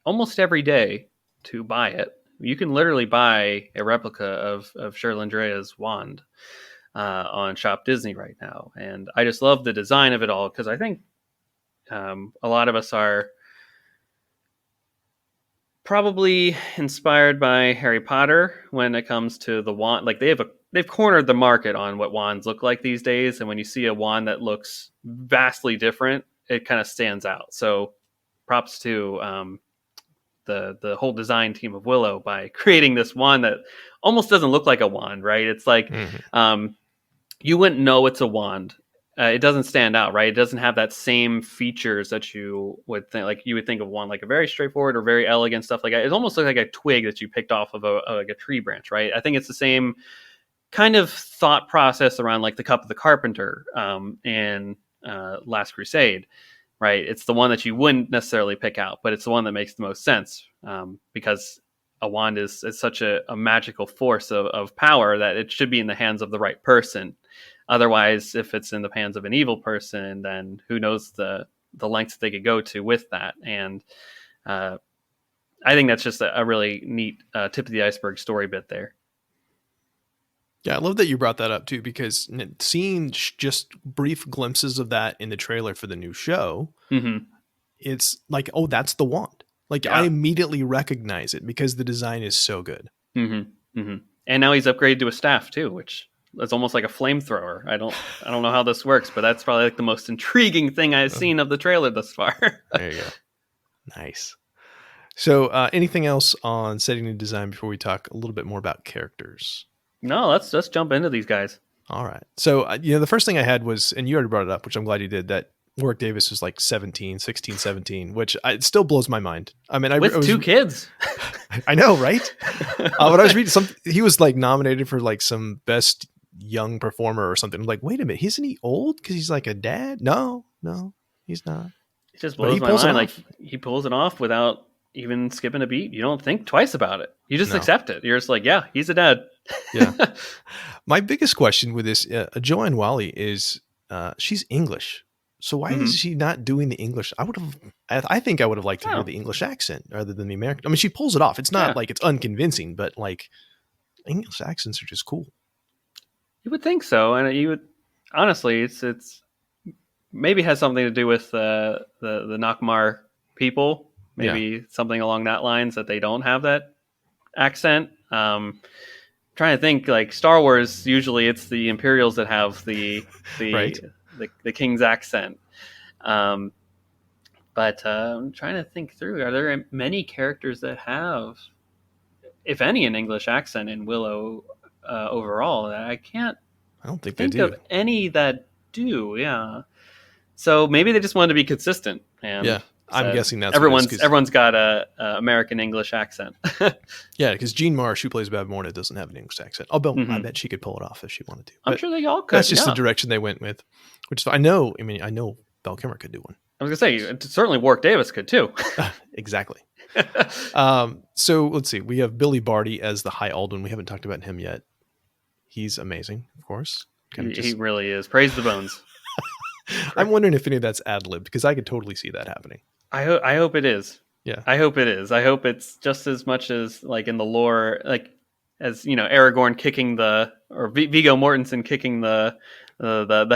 almost every day to buy it. You can literally buy a replica of Sherlandrea's wand on Shop Disney right now. And I just love the design of it all, because I think a lot of us are probably inspired by Harry Potter when it comes to the wand. Like they've cornered the market on what wands look like these days, and when you see a wand that looks vastly different, it kind of stands out. So props to the whole design team of Willow by creating this wand that almost doesn't look like a wand, right? It's like you wouldn't know it's a wand it doesn't stand out, right? It doesn't have that same features that you would think. Like you would think of one like a very straightforward or very elegant stuff like that. It almost looks like a twig that you picked off of like a tree branch, right? I think it's the same kind of thought process around like the Cup of the Carpenter in Last Crusade, right? It's the one that you wouldn't necessarily pick out, but it's the one that makes the most sense because a wand is such a magical force of power that it should be in the hands of the right person. Otherwise, if it's in the hands of an evil person, then who knows the lengths they could go to with that. And I think that's just a really neat tip of the iceberg story bit there. Yeah, I love that you brought that up too, because seeing just brief glimpses of that in the trailer for the new show, it's like, oh, that's the wand. Like I immediately recognize it because the design is so good. And now he's upgraded to a staff too, which is almost like a flamethrower. I don't know how this works, but that's probably like the most intriguing thing I've seen of the trailer thus far. There you go. Nice. So anything else on setting and design before we talk a little bit more about characters? No, let's jump into these guys. All right. So, the first thing I had was, and you already brought it up, which I'm glad you did, that Warwick Davis was like 16, 17, which it still blows my mind. I mean, with two kids. I know, right? But I was reading he was like nominated for like some best young performer or something. I'm like, wait a minute, isn't he old? Because he's like a dad? No, he's not. It just blows my mind. Like he pulls it off without even skipping a beat. You don't think twice about it. You just accept it. You're just like, yeah, he's a dad. Yeah. My biggest question with this Joanne Whalley is she's English. So why is she not doing the English? I think I would have liked to hear the English accent rather than the American. I mean, she pulls it off. It's not like it's unconvincing, but like English accents are just cool. You would think so. And you would, honestly, it's maybe has something to do with the Nakmar people. Maybe something along that lines that they don't have that accent. Trying to think, like Star Wars, usually it's the Imperials that have the right. the King's accent. But I'm trying to think through. Are there many characters that have, if any, an English accent in Willow overall? I don't think think they do. of any that do. Yeah. So maybe they just wanted to be consistent. And I'm guessing that's everyone's got a American English accent. Yeah, because Jean Marsh, who plays Bab Morna, doesn't have an English accent. I bet she could pull it off if she wanted to. I'm sure they all could. That's just the direction they went with, which I know Val Kilmer could do one. I was gonna say certainly Warwick Davis could too. Exactly. So let's see. We have Billy Barty as the High Alden. We haven't talked about him yet. He's amazing, of course. He really is. Praise the bones. I'm wondering if any of that's ad-libbed, because I could totally see that happening. I hope it is. Yeah. I hope it is. I hope it's just as much as like in the lore, like as Aragorn kicking or Viggo Mortensen kicking the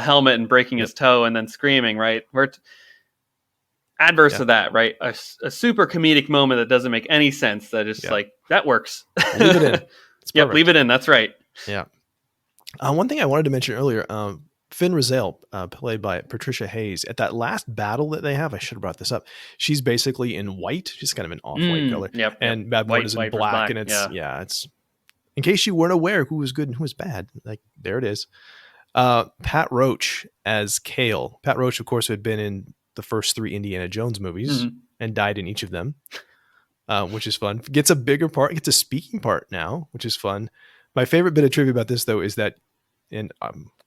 helmet and breaking his toe and then screaming, right? We're adverse to that, right? A super comedic moment that doesn't make any sense. That is like, that works. Leave it in. Yep, leave it in. That's right. Yeah. One thing I wanted to mention earlier, Finn Rizal, played by Patricia Hayes, at that last battle that they have, I should have brought this up. She's basically in white. She's kind of an off-white color. Yep, and Bad Moon is in black. And it's in case you weren't aware who was good and who was bad. Like, there it is. Pat Roach as Kale. Pat Roach, of course, had been in the first 3 Indiana Jones movies and died in each of them, which is fun. Gets a bigger part, gets a speaking part now, which is fun. My favorite bit of trivia about this, though, is that, and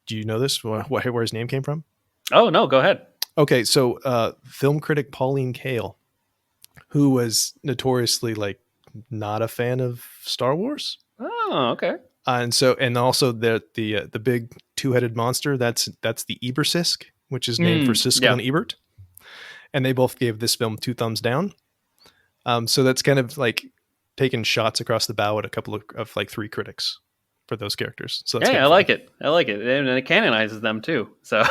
do you know this, where his name came from? Oh, no, go ahead. Okay, so film critic Pauline Kael, who was notoriously like not a fan of Star Wars. Oh, okay. And also the big 2-headed monster, that's the Ebersisk, which is named for Siskel and Ebert. And they both gave this film 2 thumbs down. So that's kind of like taking shots across the bow at a couple of like 3 critics for those characters. So that's I like it. I like it. And it canonizes them too. So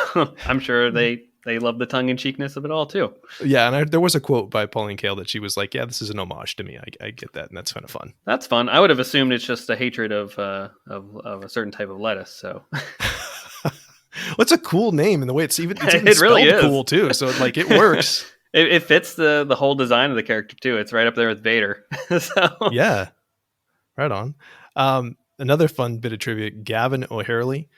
I'm sure they love the tongue-in-cheekness of it all too. Yeah, and there was a quote by Pauline Kael that she was like, yeah, this is an homage to me. I get that, and that's kind of fun. That's fun. I would have assumed it's just a hatred of a certain type of lettuce. So What's a cool name, and the way it's even it really is cool too. So like it works. It fits the whole design of the character too. It's right up there with Vader. So yeah, right on. Another fun bit of trivia: Gavin O'Harley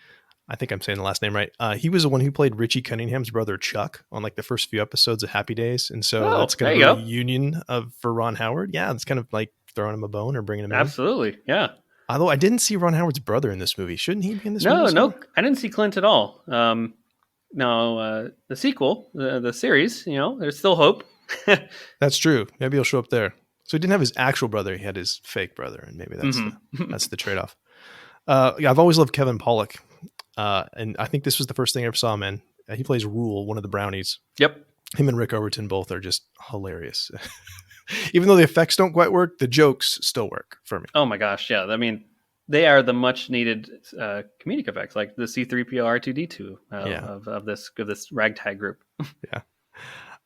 I think I'm saying the last name right. He was the one who played Richie Cunningham's brother Chuck on like the first few episodes of Happy Days, and so that's Oh, kind there of you a go. reunion for Ron Howard. Yeah, it's kind of like throwing him a bone or bringing him in. Absolutely. Yeah. Although I didn't see Ron Howard's brother in this movie. Shouldn't he be in this movie No, somewhere? no, I didn't see Clint at all. No, the sequel, the series, there's still hope. That's true. Maybe he'll show up there. So he didn't have his actual brother; he had his fake brother, and maybe Mm-hmm. that's the trade off. Yeah, I've always loved Kevin Pollak, and I think this was the first thing I ever saw him in. He plays Rule, one of the brownies. Yep. Him and Rick Overton both are just hilarious. Even though the effects don't quite work, the jokes still work for me. Oh my gosh, yeah. I mean, they are the much needed comedic effects, like the C-3PO R2D2 Yeah. of this ragtag group. Yeah.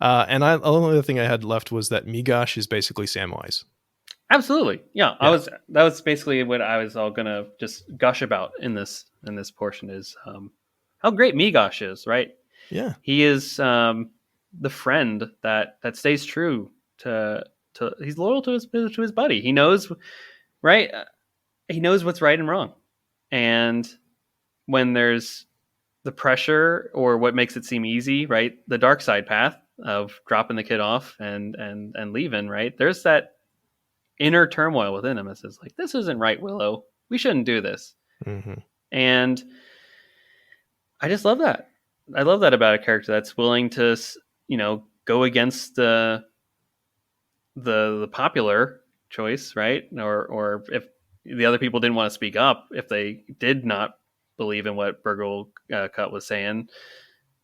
And the only other thing I had left was that Migosh is basically Samwise. Absolutely, yeah. Yeah. That was basically what I was all gonna just gush about in this portion is how great Migosh is, right? Yeah. He is the friend that stays true to he's loyal to his buddy. He knows, right? He knows what's right and wrong, and when there's the pressure or what makes it seem easy, right? The dark side path of dropping the kid off and leaving, right? There's that inner turmoil within him that says, like, this isn't right, Willow. We shouldn't do this. Mm-hmm. And I just love that. I love that about a character that's willing to, go against the popular choice, right? Or if the other people didn't want to speak up, if they did not believe in what Burgle Cut was saying,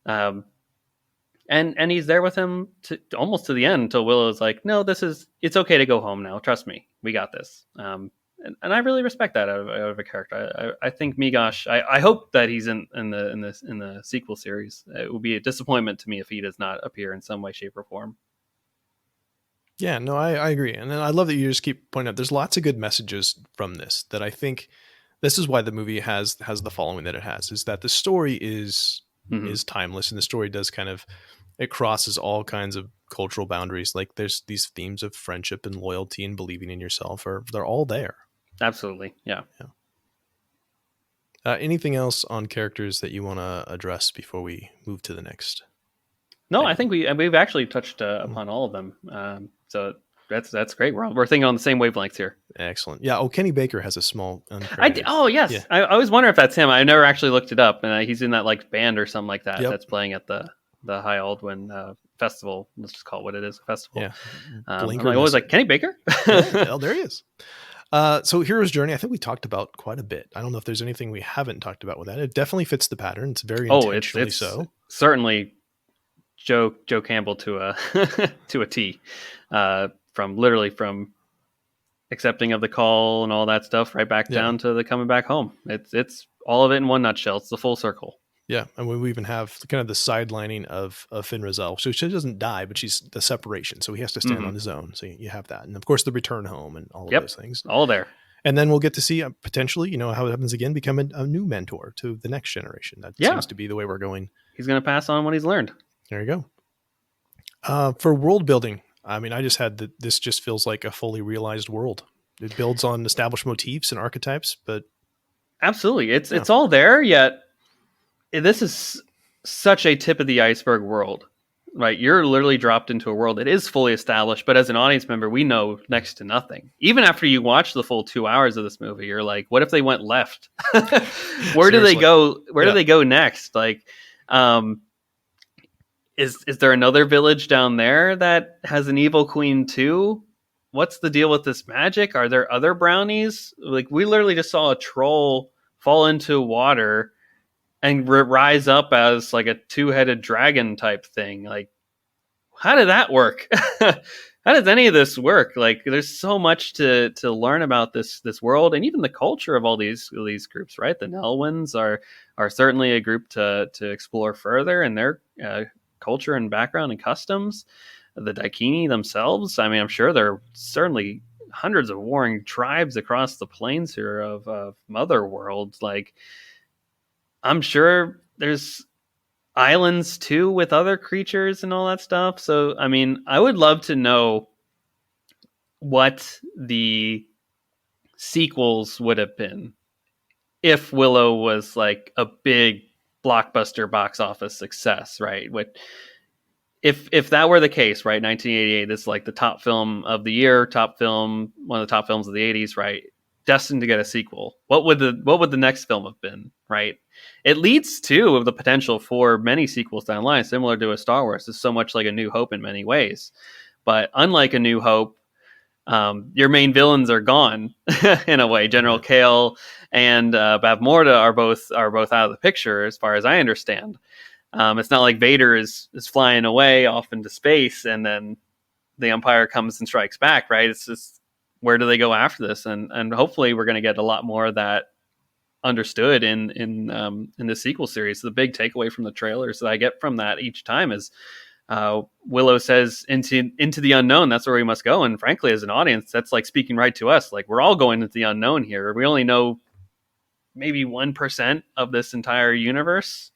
and he's there with him almost to the end until Willow's like, no, it's okay to go home now. Trust me, we got this. And I really respect that out of a character. I think Migosh. I hope that he's in the sequel series. It would be a disappointment to me if he does not appear in some way, shape, or form. Yeah, no, I agree. And I love that you just keep pointing out there's lots of good messages from this that I think this is why the movie has the following that it has, is that the story is timeless, and the story does kind of, it crosses all kinds of cultural boundaries. Like there's these themes of friendship and loyalty and believing in yourself, they're all there. Absolutely. Yeah. Anything else on characters that you want to address before we move to the next? No, I think we've actually touched upon all of them. So that's great. We're thinking on the same wavelengths here. Excellent. Yeah. Oh, Kenny Baker has a small. Oh yes, yeah. I always wonder if that's him. I never actually looked it up, and he's in that like band or something like that that's playing at the High Aldwin festival. Let's just call it what it is, a festival. Yeah. I'm always like Kenny Baker. Well, there he is. So Hero's Journey, I think we talked about quite a bit. I don't know if there's anything we haven't talked about with that. It definitely fits the pattern. It's very intentionally it's so. Certainly Joe Campbell to a to a T. From accepting of the call and all that stuff right back down to the coming back home. It's all of it in one nutshell. It's the full circle. Yeah, and we even have kind of the sidelining of Finn Rizal. So she doesn't die, but she's the separation. So he has to stand on his own. So you have that. And of course the return home and all of those things. All there. And then we'll get to see potentially, how it happens again, become a new mentor to the next generation. That seems to be the way we're going. He's going to pass on what he's learned. There you go. For world building, I mean, I just had this just feels like a fully realized world. It builds on established motifs and archetypes, but absolutely, it's all there. Yet this is such a tip of the iceberg world, right? You're literally dropped into a world that is fully established, but as an audience member, we know next to nothing. Even after you watch the full 2 hours of this movie, you're like, what if they went left? Where do they go? Where do they go next? Like, Is there another village down there that has an evil queen too? What's the deal with this magic? Are there other brownies? Like, we literally just saw a troll fall into water and rise up as like a two-headed dragon type thing. Like, how did that work? How does any of this work? Like, there's so much to learn about this world and even the culture of all these groups, right? The Nelwyns are certainly a group to explore further, and their culture and background and customs. The Daikini themselves, I mean, I'm sure there are certainly hundreds of warring tribes across the plains here of Mother World. Like, I'm sure there's islands too with other creatures and all that stuff. So, I mean, I would love to know what the sequels would have been if Willow was like a big blockbuster box office success, right? If that were the case, right? 1988 is like the top film of the year, top film, one of the top films of the 80s, right? Destined to get a sequel. What would the next film have been, right? It leads to the potential for many sequels down the line, similar to a Star Wars. It's so much like A New Hope in many ways, but unlike A New Hope, your main villains are gone in a way. General Right. Kale and Bav Morta are both out of the picture, as far as I understand. It's not like Vader is flying away off into space and then the Empire comes and strikes back, right? It's just, where do they go after this? And hopefully we're going to get a lot more of that understood in the sequel series. The big takeaway from the trailers that I get from that each time is Willow says into the unknown. That's where we must go. And frankly, as an audience, that's like speaking right to us. Like, we're all going into the unknown here. We only know maybe 1% of this entire universe.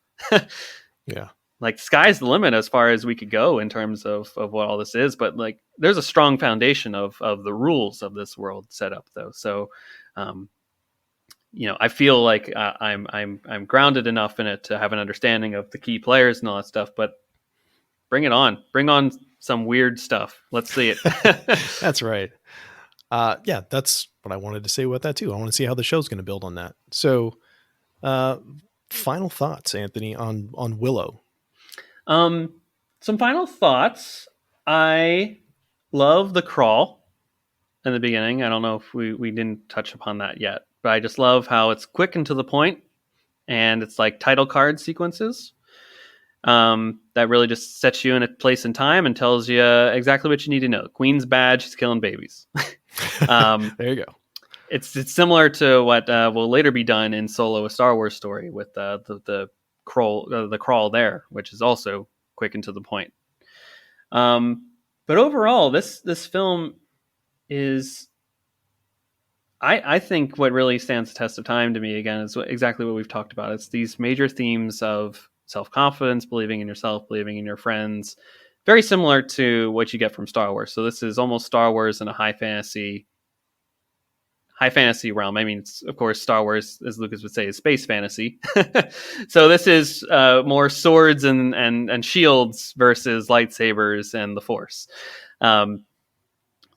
Yeah. Like, sky's the limit as far as we could go in terms of what all this is. But like, there's a strong foundation of the rules of this world set up, though. So, I feel like I'm grounded enough in it to have an understanding of the key players and all that stuff. But bring it on. Bring on some weird stuff. Let's see it. That's right. Yeah, that's what I wanted to say about that too. I want to see how the show's going to build on that. So, final thoughts, Anthony, on Willow. Some final thoughts. I love the crawl in the beginning. I don't know if we didn't touch upon that yet, but I just love how it's quick and to the point, and it's like title card sequences. That really just sets you in a place and time and tells you exactly what you need to know. Queen's bad. She's killing babies. There you go. It's similar to what will later be done in Solo: A Star Wars Story with the crawl there, which is also quick and to the point. But overall, this film is, I think, what really stands the test of time to me, again, is exactly what we've talked about. It's these major themes of self-confidence, believing in yourself, believing in your friends, very similar to what you get from Star Wars. So this is almost Star Wars in a high fantasy realm. I mean, it's, of course, Star Wars, as Lucas would say, is space fantasy. So this is more swords and shields versus lightsabers and the Force.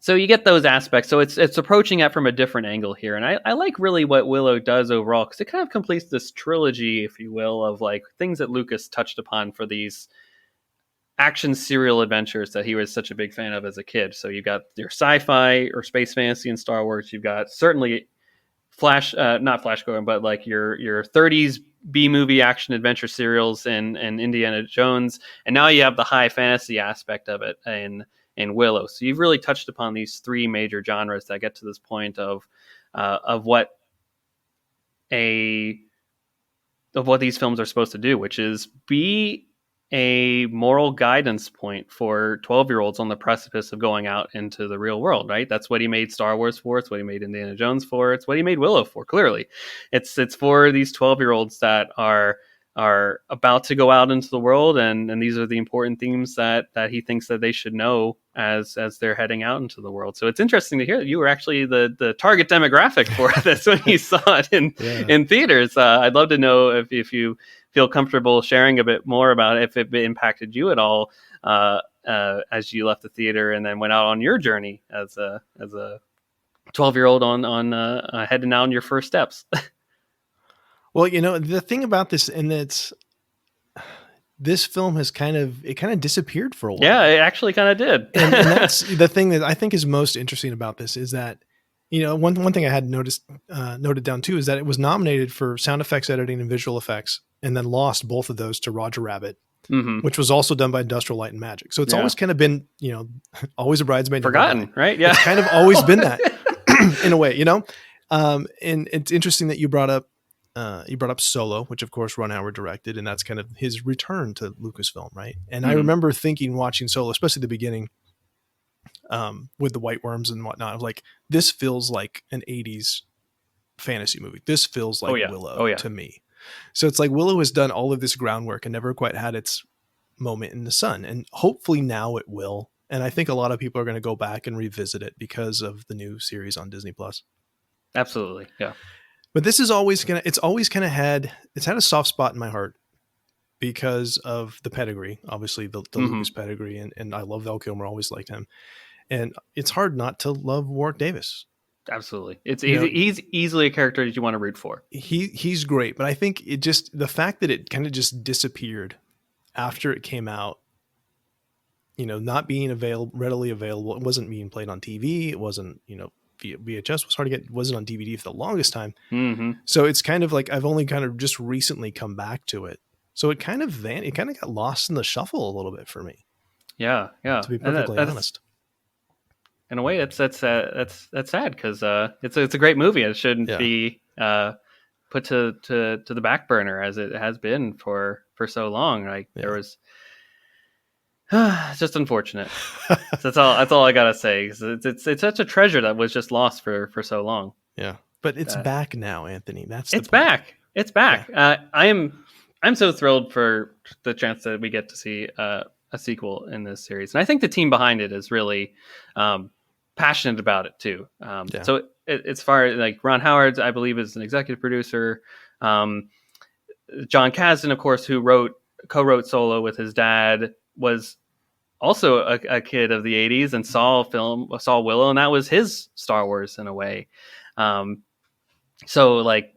So you get those aspects. So it's approaching it from a different angle here. And I like really what Willow does overall, because it kind of completes this trilogy, if you will, of like things that Lucas touched upon for these action serial adventures that he was such a big fan of as a kid. So you've got your sci-fi or space fantasy in Star Wars. You've got certainly not Flash Gordon, but like your 30s B movie action adventure serials and Indiana Jones. And now you have the high fantasy aspect of it in Willow. So you've really touched upon these three major genres that get to this point of what these films are supposed to do, which is be a moral guidance point for 12-year-olds on the precipice of going out into the real world, right? That's what he made Star Wars for. It's what he made Indiana Jones for. It's what he made Willow for, clearly. It's for these 12-year-olds that are about to go out into the world, and these are the important themes that he thinks that they should know as they're heading out into the world. So it's interesting to hear that you were actually the target demographic for this when you saw it in theaters. I'd love to know if you feel comfortable sharing a bit more about if it impacted you at all as you left the theater and then went out on your journey as a 12-year-old on heading out on your first steps. Well, the thing about this, and this film has kind of disappeared for a while. Yeah, it actually kind of did. and that's the thing that I think is most interesting about this, is that, one thing I had noted down too, is that it was nominated for sound effects editing and visual effects, and then lost both of those to Roger Rabbit, which was also done by Industrial Light and Magic. So it's always kind of been, always a bridesmaid. Forgotten, right? Yeah. It's kind of always been that in a way, and it's interesting that you brought up Solo, which of course Ron Howard directed, and that's kind of his return to Lucasfilm, right? And I remember watching Solo, especially the beginning, with the white worms and whatnot. I was like, this feels like an 80s fantasy movie. This feels like Willow to me. So it's like Willow has done all of this groundwork and never quite had its moment in the sun. And hopefully now it will. And I think a lot of people are going to go back and revisit it because of the new series on Disney Plus. Absolutely. Yeah. But this is it's had a soft spot in my heart because of the pedigree, obviously the Lucas pedigree, and I love Val Kilmer, always liked him. And it's hard not to love Warwick Davis. Absolutely. It's easy. He's easily a character that you want to root for. He's great, but I think the fact that it kind of just disappeared after it came out, not being readily available. It wasn't being played on TV. It wasn't, VHS was hard to get. It wasn't on DVD for the longest time. Mm-hmm. So it's kind of like I've only kind of just recently come back to it. So it kind of got lost in the shuffle a little bit for me. Yeah. To be perfectly honest. In a way, that's sad because it's a great movie. It shouldn't be put to the back burner as it has been for so long. Like there was, it's just unfortunate. So that's all I gotta say. It's such a treasure that was just lost for so long. Yeah, but it's back now, Anthony. It's back. It's back. Yeah. I'm so thrilled for the chance that we get to see a sequel in this series, and I think the team behind it is really passionate about it too. So it's far like Ron Howard, I believe, is an executive producer. John Kasdan, of course, who co-wrote Solo with his dad, was also a kid of the 80s and saw Willow, and that was his Star Wars in a way. So like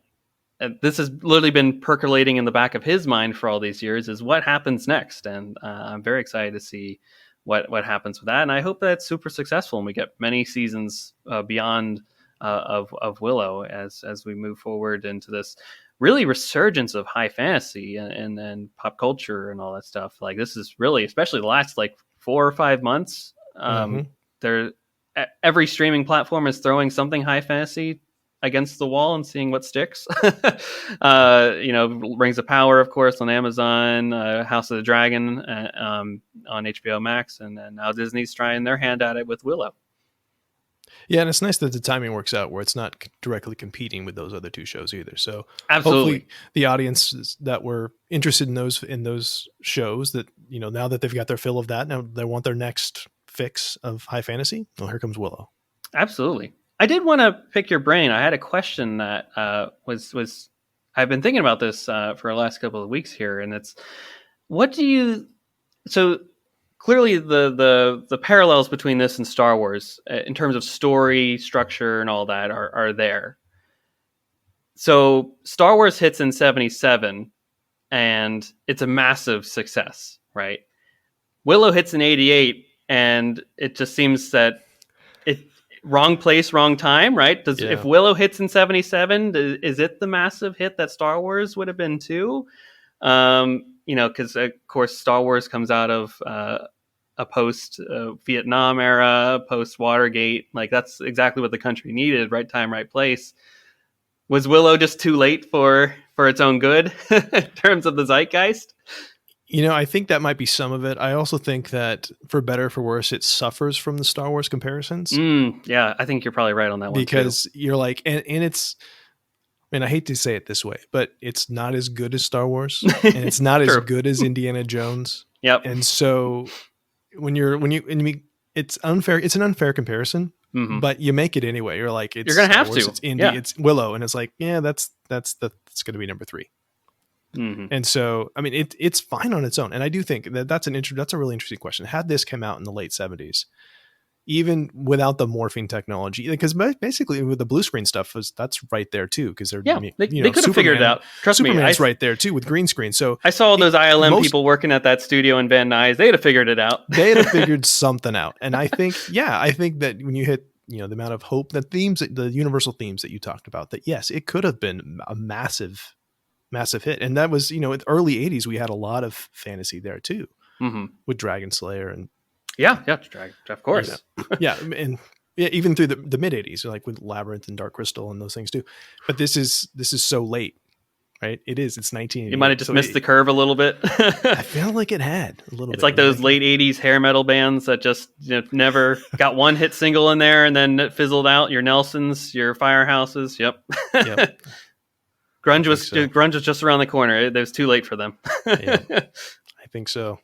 this has literally been percolating in the back of his mind for all these years, is what happens next. And I'm very excited to see what happens with that. And I hope that it's super successful and we get many seasons beyond of Willow as we move forward into this really resurgence of high fantasy and pop culture and all that stuff. Like this is really, especially the last like 4 or 5 months, every streaming platform is throwing something high fantasy against the wall and seeing what sticks. Rings of Power, of course, on Amazon, House of the Dragon on HBO Max, and now Disney's trying their hand at it with Willow. Yeah, and it's nice that the timing works out where it's not directly competing with those other two shows either. So absolutely, hopefully the audiences that were interested in those shows, that now that they've got their fill of that, now they want their next fix of high fantasy. Well, here comes Willow. Absolutely. I did want to pick your brain. I had a question that was I've been thinking about this for the last couple of weeks here, and it's so clearly the parallels between this and Star Wars in terms of story structure and all that are there. So Star Wars hits in 1977 and it's a massive success, right? Willow hits in 1988 and it just seems that wrong place, wrong time, right? If Willow hits in 1977, is it the massive hit that Star Wars would have been too? Because of course Star Wars comes out of a post Vietnam era, post Watergate. Like that's exactly what the country needed. Right time, right place. Was Willow just too late for its own good in terms of the zeitgeist? I think that might be some of it. I also think that for better or for worse, it suffers from the Star Wars comparisons. Yeah, I think you're probably right on that one. Because you're like, and it's, I hate to say it this way, but it's not as good as Star Wars, and it's not as good as Indiana Jones. Yep. And so it's unfair. It's an unfair comparison, but you make it anyway. You're like, you're gonna have to. It's Indy. Yeah. It's Willow, and it's like, that's going to be number 3. And so, it's fine on its own. And I do think that's a really interesting question. Had this come out in the late 70s, even without the morphing technology, because basically with the blue screen stuff that's right there too. Because they could have figured it out. Trust me, Superman's right there too with green screen. So I saw those ILM people working at that studio in Van Nuys. They'd have figured it out. They'd have figured something out. And I think that when you hit, the amount of hope, the universal themes that you talked about, that yes, it could have been a massive hit. And that was, in the early 80s, we had a lot of fantasy there too, with Dragon Slayer and of course. And even through the mid 80s, like with Labyrinth and Dark Crystal and those things too. But this is so late, right? It's 19. You might have just missed the curve a little bit. I feel like it had a little bit. It's like those late 80s hair metal bands that just never got one hit single in there and then it fizzled out. Your Nelsons, your Firehouses. Yep. Grunge was just around the corner. It was too late for them. I think so.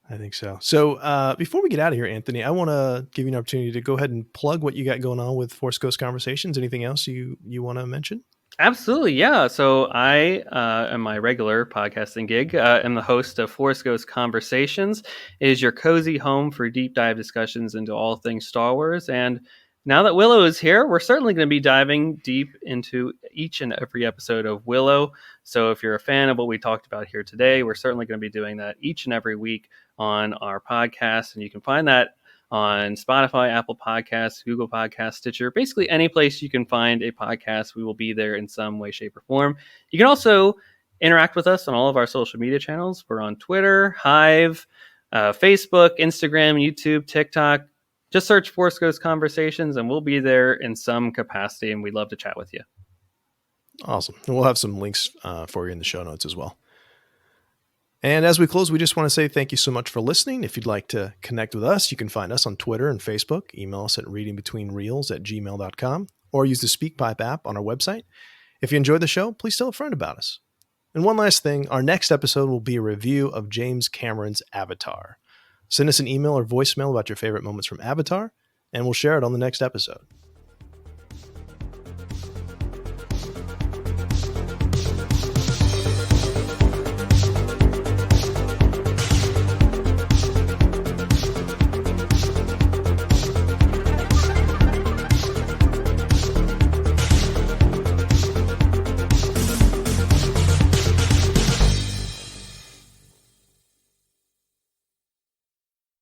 I think so. So before we get out of here, Anthony, I want to give you an opportunity to go ahead and plug what you got going on with Force Ghost Conversations. Anything else you want to mention? Absolutely, yeah. So I am my regular podcasting gig. Am the host of Force Ghost Conversations. It is your cozy home for deep dive discussions into all things Star Wars. And now that Willow is here, we're certainly going to be diving deep into each and every episode of Willow. So if you're a fan of what we talked about here today, we're certainly going to be doing that each and every week on our podcast. And you can find that on Spotify, Apple Podcasts, Google Podcasts, Stitcher, basically any place you can find a podcast, we will be there in some way, shape, or form. You can also interact with us on all of our social media channels. We're on Twitter, Hive, Facebook, Instagram, YouTube, TikTok. Just search Force Ghost Conversations and we'll be there in some capacity, and we'd love to chat with you. Awesome. And we'll have some links for you in the show notes as well. And as we close, we just want to say thank you so much for listening. If you'd like to connect with us, you can find us on Twitter and Facebook. Email us at readingbetweenreels@gmail.com or use the SpeakPipe app on our website. If you enjoyed the show, please tell a friend about us. And one last thing, our next episode will be a review of James Cameron's Avatar. Send us an email or voicemail about your favorite moments from Avatar, and we'll share it on the next episode.